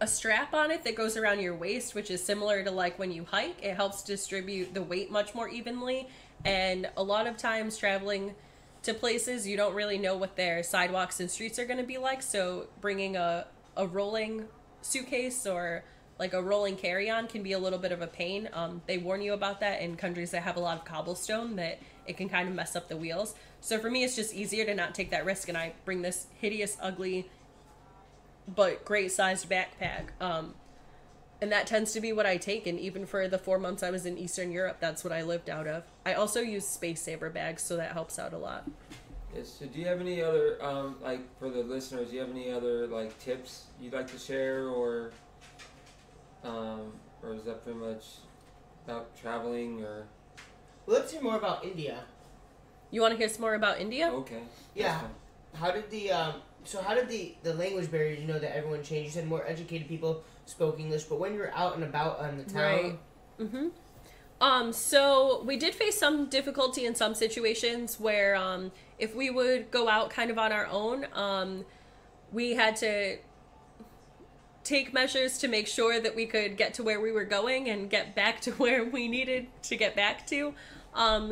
strap on it that goes around your waist, which is similar to like when you hike. It helps distribute the weight much more evenly. And a lot of times traveling to places, you don't really know what their sidewalks and streets are going to be like. So bringing a rolling suitcase or like a rolling carry-on can be a little bit of a pain. They warn you about that in countries that have a lot of cobblestone, that it can kind of mess up the wheels. So for me, it's just easier to not take that risk, and I bring this hideous, ugly, but great sized backpack. And that tends to be what I take, and even for the 4 months I was in Eastern Europe, that's what I lived out of. I also use Space Saver bags, so that helps out a lot. Yes. So, do you have any other like for the listeners? Do you have any other like tips you'd like to share, or is that pretty much about traveling or? Let's hear more about India. You want to hear some more about India? Okay. Yeah. How did the language barrier, that everyone changed? You said more educated people spoke English, but when you were out and about on the town... Right. Mm-hmm. So we did face some difficulty in some situations where, if we would go out kind of on our own, we had to take measures to make sure that we could get to where we were going and get back to where we needed to get back to.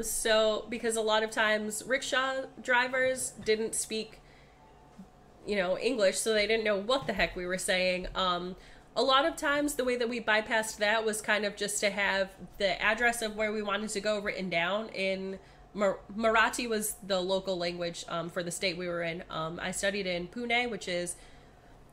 So because a lot of times rickshaw drivers didn't speak, English, so they didn't know what the heck we were saying. A lot of times the way that we bypassed that was kind of just to have the address of where we wanted to go written down in Marathi was the local language for the state we were in. I studied in Pune, which is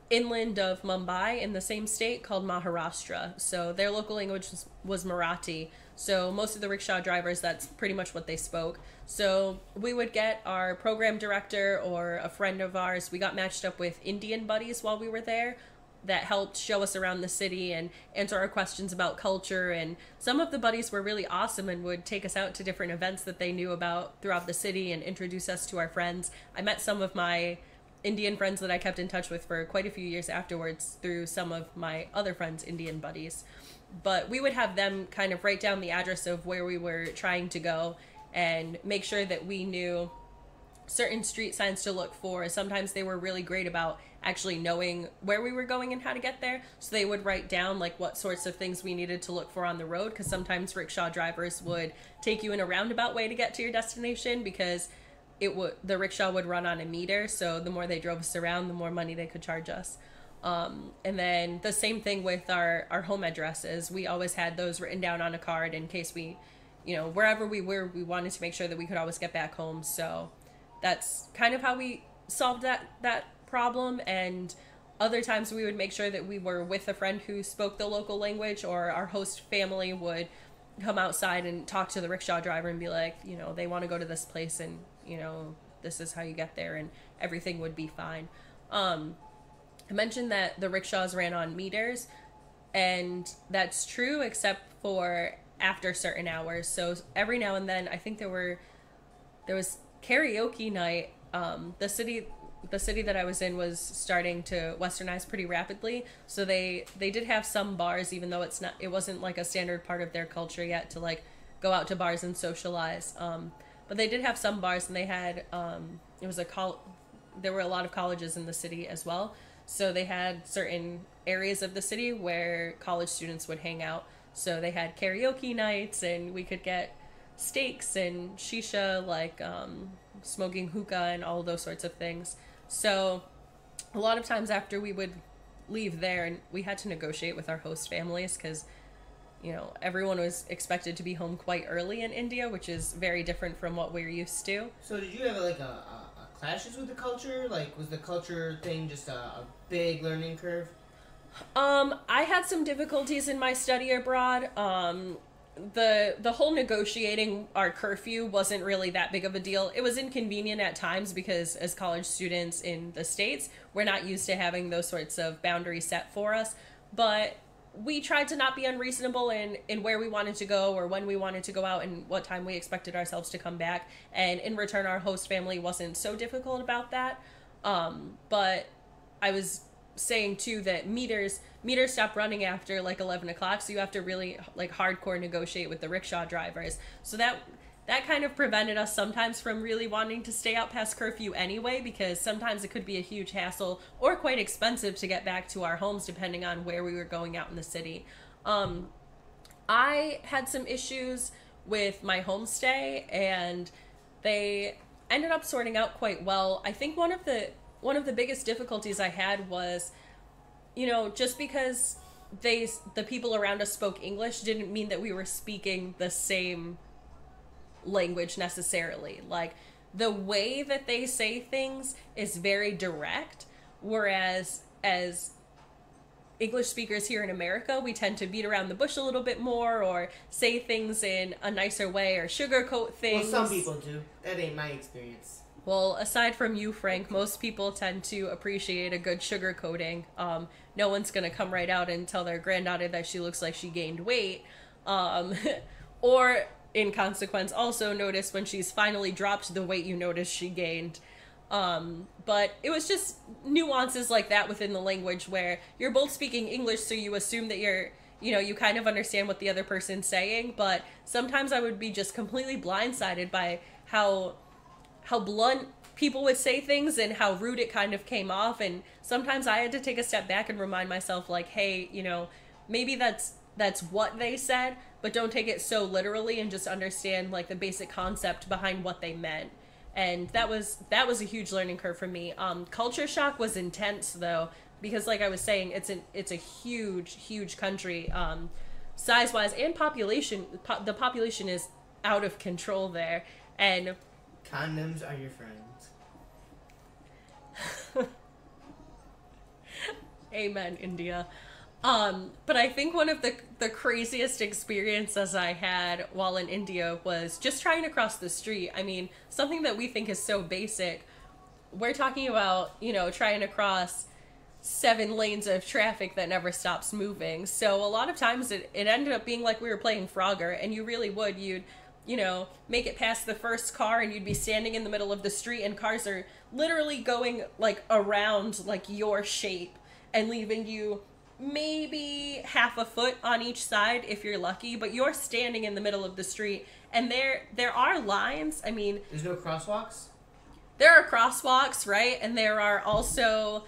inland of Mumbai in the same state called Maharashtra. So their local language was Marathi. So most of the rickshaw drivers, that's pretty much what they spoke. So we would get our program director or a friend of ours. We got matched up with Indian buddies while we were there that helped show us around the city and answer our questions about culture. And some of the buddies were really awesome and would take us out to different events that they knew about throughout the city and introduce us to our friends. I met some of my Indian friends that I kept in touch with for quite a few years afterwards through some of my other friends' Indian buddies. But we would have them kind of write down the address of where we were trying to go and make sure that we knew certain street signs to look for. Sometimes they were really great about actually knowing where we were going and how to get there. So they would write down like what sorts of things we needed to look for on the road, because sometimes rickshaw drivers would take you in a roundabout way to get to your destination because the rickshaw would run on a meter. So the more they drove us around, the more money they could charge us. And then the same thing with our home addresses. We always had those written down on a card in case we, wherever we were, we wanted to make sure that we could always get back home. So that's kind of how we solved that problem. And other times we would make sure that we were with a friend who spoke the local language, or our host family would come outside and talk to the rickshaw driver and be like, they want to go to this place and, this is how you get there, and everything would be fine. I mentioned that the rickshaws ran on meters, and that's true except for after certain hours. So every now and then, I think there was karaoke night. The city that I was in was starting to westernize pretty rapidly, so they did have some bars, even though it wasn't like a standard part of their culture yet to like go out to bars and socialize. But they did have some bars, and they had there were a lot of colleges in the city as well. So they had certain areas of the city where college students would hang out. So they had karaoke nights, and we could get steaks and shisha, like smoking hookah and all those sorts of things. So a lot of times after we would leave there, and we had to negotiate with our host families because, everyone was expected to be home quite early in India, which is very different from what we're used to. So did you have like a clashes with the culture? Like, was the culture thing just a big learning curve? I had some difficulties in my study abroad. The whole negotiating our curfew wasn't really that big of a deal. It was inconvenient at times because as college students in the States, we're not used to having those sorts of boundaries set for us. But we tried to not be unreasonable in where we wanted to go or when we wanted to go out and what time we expected ourselves to come back. And in return, our host family wasn't so difficult about that. But I was saying too that meters stop running after like 11 o'clock, so you have to really like hardcore negotiate with the rickshaw drivers. So that kind of prevented us sometimes from really wanting to stay out past curfew anyway, because sometimes it could be a huge hassle or quite expensive to get back to our homes depending on where we were going out in the city. I had some issues with my homestay, and they ended up sorting out quite well. I think one of the biggest difficulties I had was, just because the people around us spoke English didn't mean that we were speaking the same language necessarily. Like, the way that they say things is very direct, whereas as English speakers here in America, we tend to beat around the bush a little bit more or say things in a nicer way or sugarcoat things. Well, some people do. That ain't my experience. Well, aside from you, Frank, most people tend to appreciate a good sugar coating. No one's gonna come right out and tell their granddaughter that she looks like she gained weight. Um, or, in consequence, also notice when she's finally dropped the weight you notice she gained. But it was just nuances like that within the language where you're both speaking English, so you assume that you kind of understand what the other person's saying, but sometimes I would be just completely blindsided by how blunt people would say things and how rude it kind of came off. And sometimes I had to take a step back and remind myself, like, hey, maybe that's what they said, but don't take it so literally and just understand like the basic concept behind what they meant. And that was a huge learning curve for me. Culture shock was intense though, because like I was saying, it's a huge country, size wise and population. The population is out of control there, and condoms are your friends. Amen, India. But I think one of the craziest experiences I had while in India was just trying to cross the street. I mean, something that we think is so basic. We're talking about, trying to cross 7 lanes of traffic that never stops moving. So a lot of times it ended up being like we were playing Frogger, and you'd make it past the first car and you'd be standing in the middle of the street and cars are literally going like around like your shape and leaving you maybe half a foot on each side if you're lucky, but you're standing in the middle of the street. And there are lines. I mean, there's no crosswalks? There are crosswalks, right? And there are also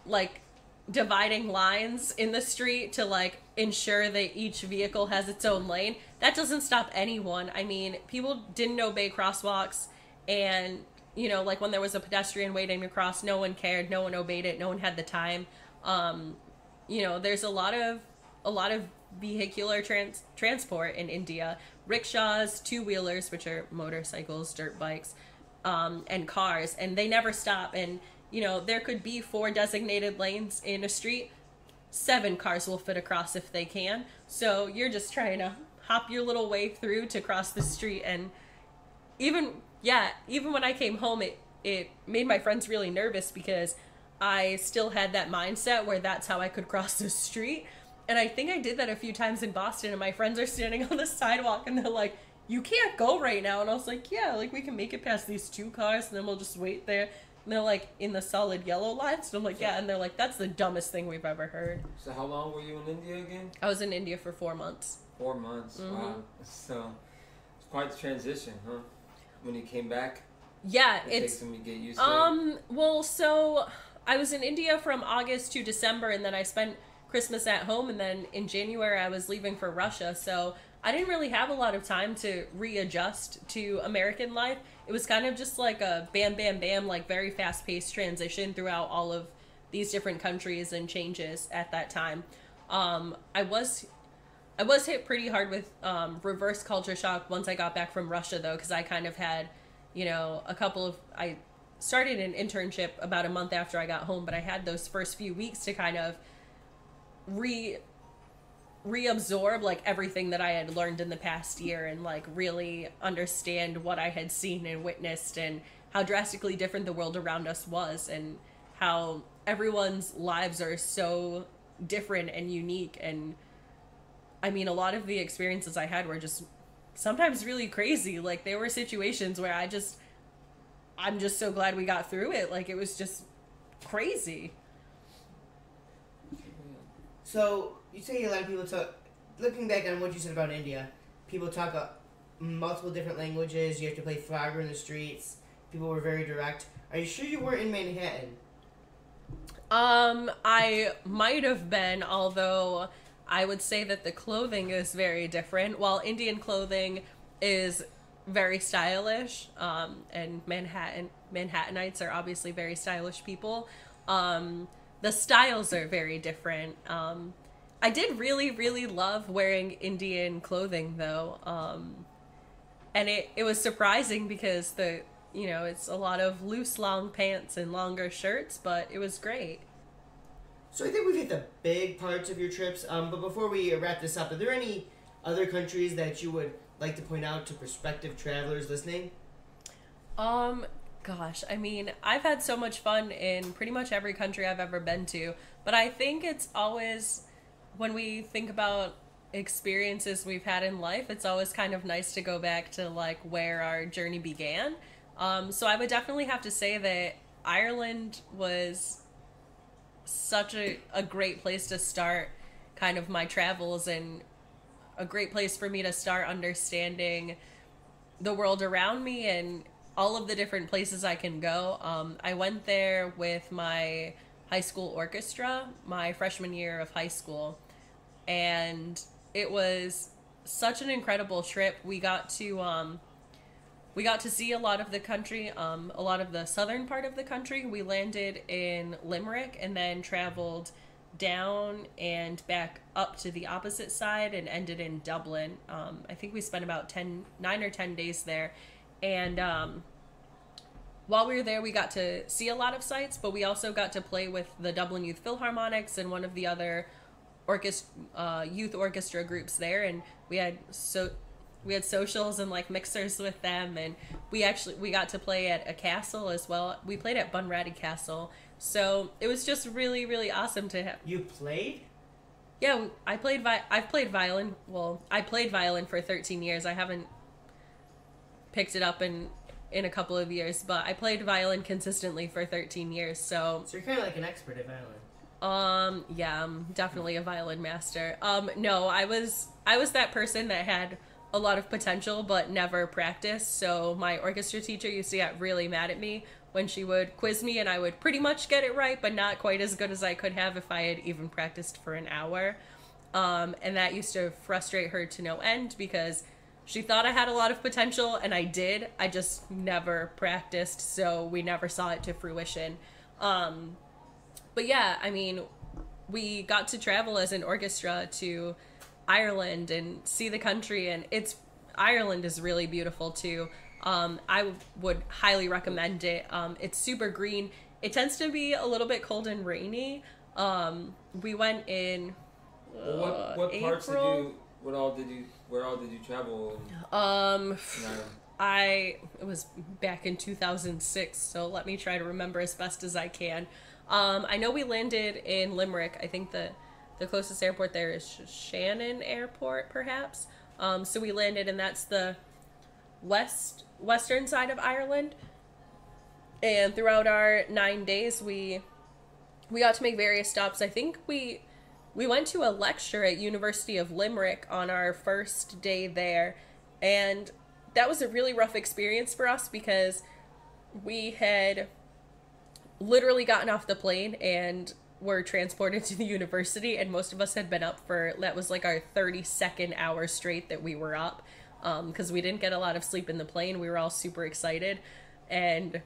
like dividing lines in the street to like ensure that each vehicle has its own lane. That doesn't stop anyone. I mean, people didn't obey crosswalks, and like when there was a pedestrian waiting to cross, no one cared, no one obeyed it, no one had the time. There's a lot of vehicular transport in India. Rickshaws, two-wheelers, which are motorcycles, dirt bikes, and cars, and they never stop. And there could be 4 designated lanes in a street. 7 cars will fit across if they can. So you're just trying to hop your little way through to cross the street. And even when I came home, it made my friends really nervous because I still had that mindset where that's how I could cross the street. And I think I did that a few times in Boston, and my friends are standing on the sidewalk and they're like, you can't go right now. And I was like, yeah, like we can make it past these 2 cars and then we'll just wait there. And they're like, in the solid yellow lines? And I'm like, yeah. And they're like, that's the dumbest thing we've ever heard. So how long were you in India again? I was in India for 4 months. 4 months, mm-hmm. Wow. So it's quite the transition, huh? When you came back? Yeah, it takes some to get used to it. Well, so I was in India from August to December, and then I spent Christmas at home, and then in January I was leaving for Russia, so I didn't really have a lot of time to readjust to American life. It was kind of just like a bam, bam, bam, like very fast-paced transition throughout all of these different countries and changes at that time. I was hit pretty hard with reverse culture shock once I got back from Russia, though, because I kind of had, I started an internship about a month after I got home, but I had those first few weeks to kind of reabsorb like everything that I had learned in the past year and like really understand what I had seen and witnessed and how drastically different the world around us was and how everyone's lives are so different and unique. And I mean, a lot of the experiences I had were just sometimes really crazy. Like there were situations where I'm just so glad we got through it. Like it was just crazy. So you say a lot of people talk, looking back on what you said about India, people talk multiple different languages, you have to play Frogger in the streets, people were very direct. Are you sure you weren't in Manhattan? I might have been, although I would say that the clothing is very different. While Indian clothing is very stylish, and Manhattanites are obviously very stylish people, the styles are very different. I did really, really love wearing Indian clothing, though. And it was surprising because it's a lot of loose, long pants and longer shirts, but it was great. So I think we've hit the big parts of your trips, but before we wrap this up, are there any other countries that you would like to point out to prospective travelers listening? Gosh, I mean, I've had so much fun in pretty much every country I've ever been to, but I think it's always, when we think about experiences we've had in life, it's always kind of nice to go back to like where our journey began. So I would definitely have to say that Ireland was such a great place to start kind of my travels, and a great place for me to start understanding the world around me and all of the different places I can go. I went there with my high school orchestra my freshman year of high school, and it was such an incredible trip. We got to see a lot of the country, a lot of the southern part of the country. We landed in Limerick and then traveled down and back up to the opposite side and ended in Dublin. I think we spent about 9 or 10 days there. And while we were there, we got to see a lot of sights, but we also got to play with the Dublin Youth Philharmonics and one of the other youth orchestra groups there. And we had socials and like mixers with them, and we got to play at a castle as well. We played at Bunratty Castle, so it was just really, really awesome to have. You played? Yeah, I've played violin. Well, I played violin for 13 years. I haven't picked it up in a couple of years, but I played violin consistently for 13 years. So you're kind of like an expert at violin. Yeah, I'm definitely a violin master. No, I was that person that had a lot of potential but never practiced. So my orchestra teacher used to get really mad at me when she would quiz me, and I would pretty much get it right, but not quite as good as I could have if I had even practiced for an hour. And that used to frustrate her to no end, because she thought I had a lot of potential, and I did. I just never practiced, so we never saw it to fruition. But yeah, I mean, we got to travel as an orchestra to Ireland and see the country, and Ireland is really beautiful too. I would highly recommend it. It's super green. It tends to be a little bit cold and rainy. We went in what parts April. where all did you travel? It was back in 2006, so let me try to remember as best as I can. I know we landed in Limerick. I think the closest airport there is Shannon Airport, perhaps. So we landed, and that's the western side of Ireland. And throughout our 9 days, we got to make various stops. I think we went to a lecture at University of Limerick on our first day there, and that was a really rough experience for us because we had literally gotten off the plane and were transported to the university, and most of us had been up that was like our 32nd hour straight that we were up, because we didn't get a lot of sleep in the plane. We were all super excited, and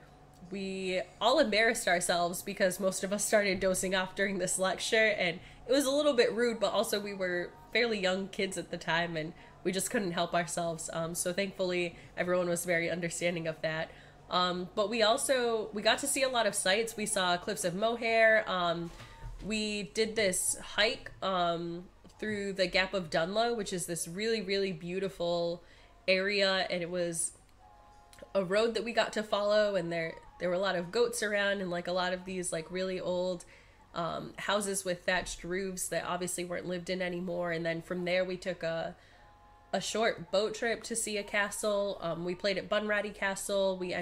we all embarrassed ourselves because most of us started dozing off during this lecture, and it was a little bit rude, but also we were fairly young kids at the time, and we just couldn't help ourselves. So thankfully everyone was very understanding of that. But we got to see a lot of sights. We saw Cliffs of Moher. We did this hike through the Gap of Dunlow, which is this really, really beautiful area, and it was a road that we got to follow, and there were a lot of goats around, and like a lot of these like really old houses with thatched roofs that obviously weren't lived in anymore. And then from there we took a short boat trip to see a castle. We played at Bunratty Castle. We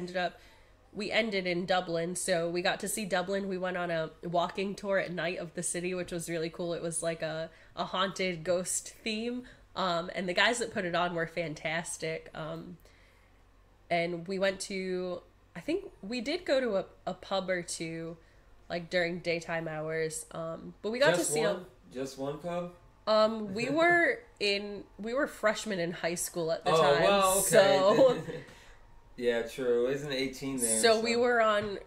ended in Dublin, so we got to see Dublin. We went on a walking tour at night of the city, which was really cool. It was like a haunted ghost theme, and the guys that put it on were fantastic. And we went to, I think we did go to a pub or two, like during daytime hours, but we got to see just one pub? We were freshmen in high school at the time. Oh, well, okay. So yeah, true. Isn't 18 there? So we were on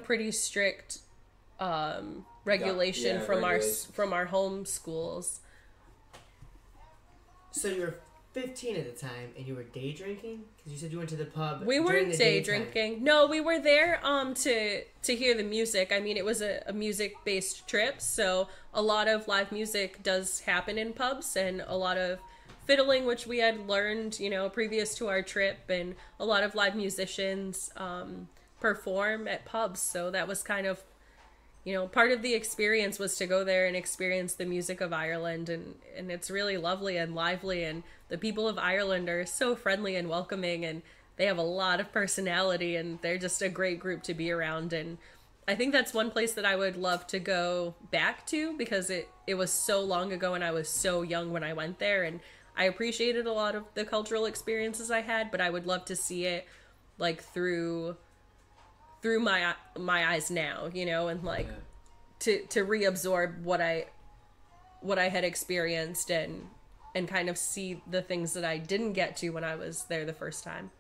pretty strict regulation from our home schools. So you were 15 at the time, and you were day drinking? Because you said you went to the pub. We weren't day drinking. No, we were there to hear the music. I mean, it was a music-based trip, so a lot of live music does happen in pubs, and a lot of fiddling, which we had learned, previous to our trip, and a lot of live musicians perform at pubs. So that was kind of, part of the experience was to go there and experience the music of Ireland, and it's really lovely and lively, and the people of Ireland are so friendly and welcoming, and they have a lot of personality, and they're just a great group to be around. And I think that's one place that I would love to go back to, because it was so long ago and I was so young when I went there, and I appreciated a lot of the cultural experiences I had, but I would love to see it like through my eyes now, and like to reabsorb what I had experienced, and kind of see the things that I didn't get to when I was there the first time.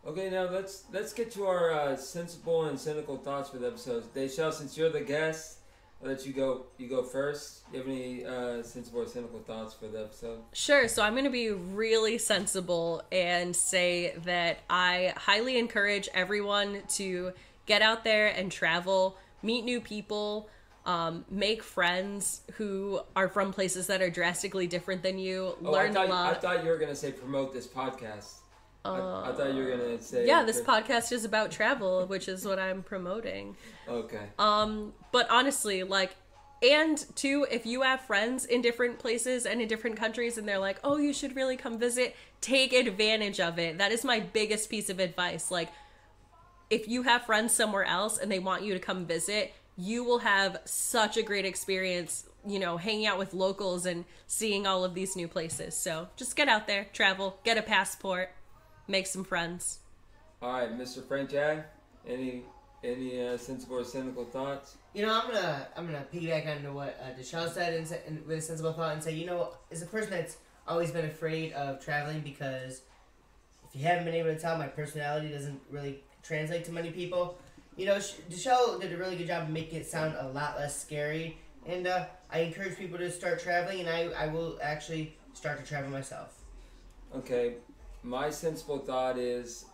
Okay, now let's get to our sensible and cynical thoughts for the episode. Dachelle, since you're the guest, I'll let you go first. Do you have any sensible or cynical thoughts for the episode? Sure. So I'm going to be really sensible and say that I highly encourage everyone to get out there and travel, meet new people, make friends who are from places that are drastically different than you, learn a lot. I thought you were going to say promote this podcast. I thought you were going to say... Yeah, this podcast is about travel, which is what I'm promoting. Okay. But honestly, and two, if you have friends in different places and in different countries and they're like, oh, you should really come visit, take advantage of it. That is my biggest piece of advice. Like, if you have friends somewhere else and they want you to come visit, you will have such a great experience, hanging out with locals and seeing all of these new places. So just get out there, travel, get a passport. Make some friends. All right, Mr. Frank Jag, any sensible or cynical thoughts? I'm gonna piggyback onto what Dachelle said and with a sensible thought and say, as a person that's always been afraid of traveling, because if you haven't been able to tell, my personality doesn't really translate to many people. Dachelle did a really good job of making it sound a lot less scary, and I encourage people to start traveling, and I will actually start to travel myself. Okay. My sensible thought is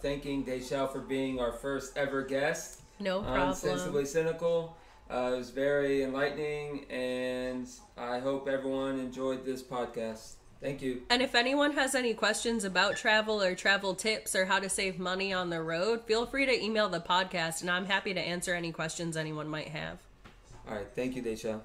thanking Dachelle for being our first ever guest. No problem. On Sensibly Cynical. It was very enlightening, and I hope everyone enjoyed this podcast. Thank you. And if anyone has any questions about travel or travel tips or how to save money on the road, feel free to email the podcast, and I'm happy to answer any questions anyone might have. All right. Thank you, Dachelle.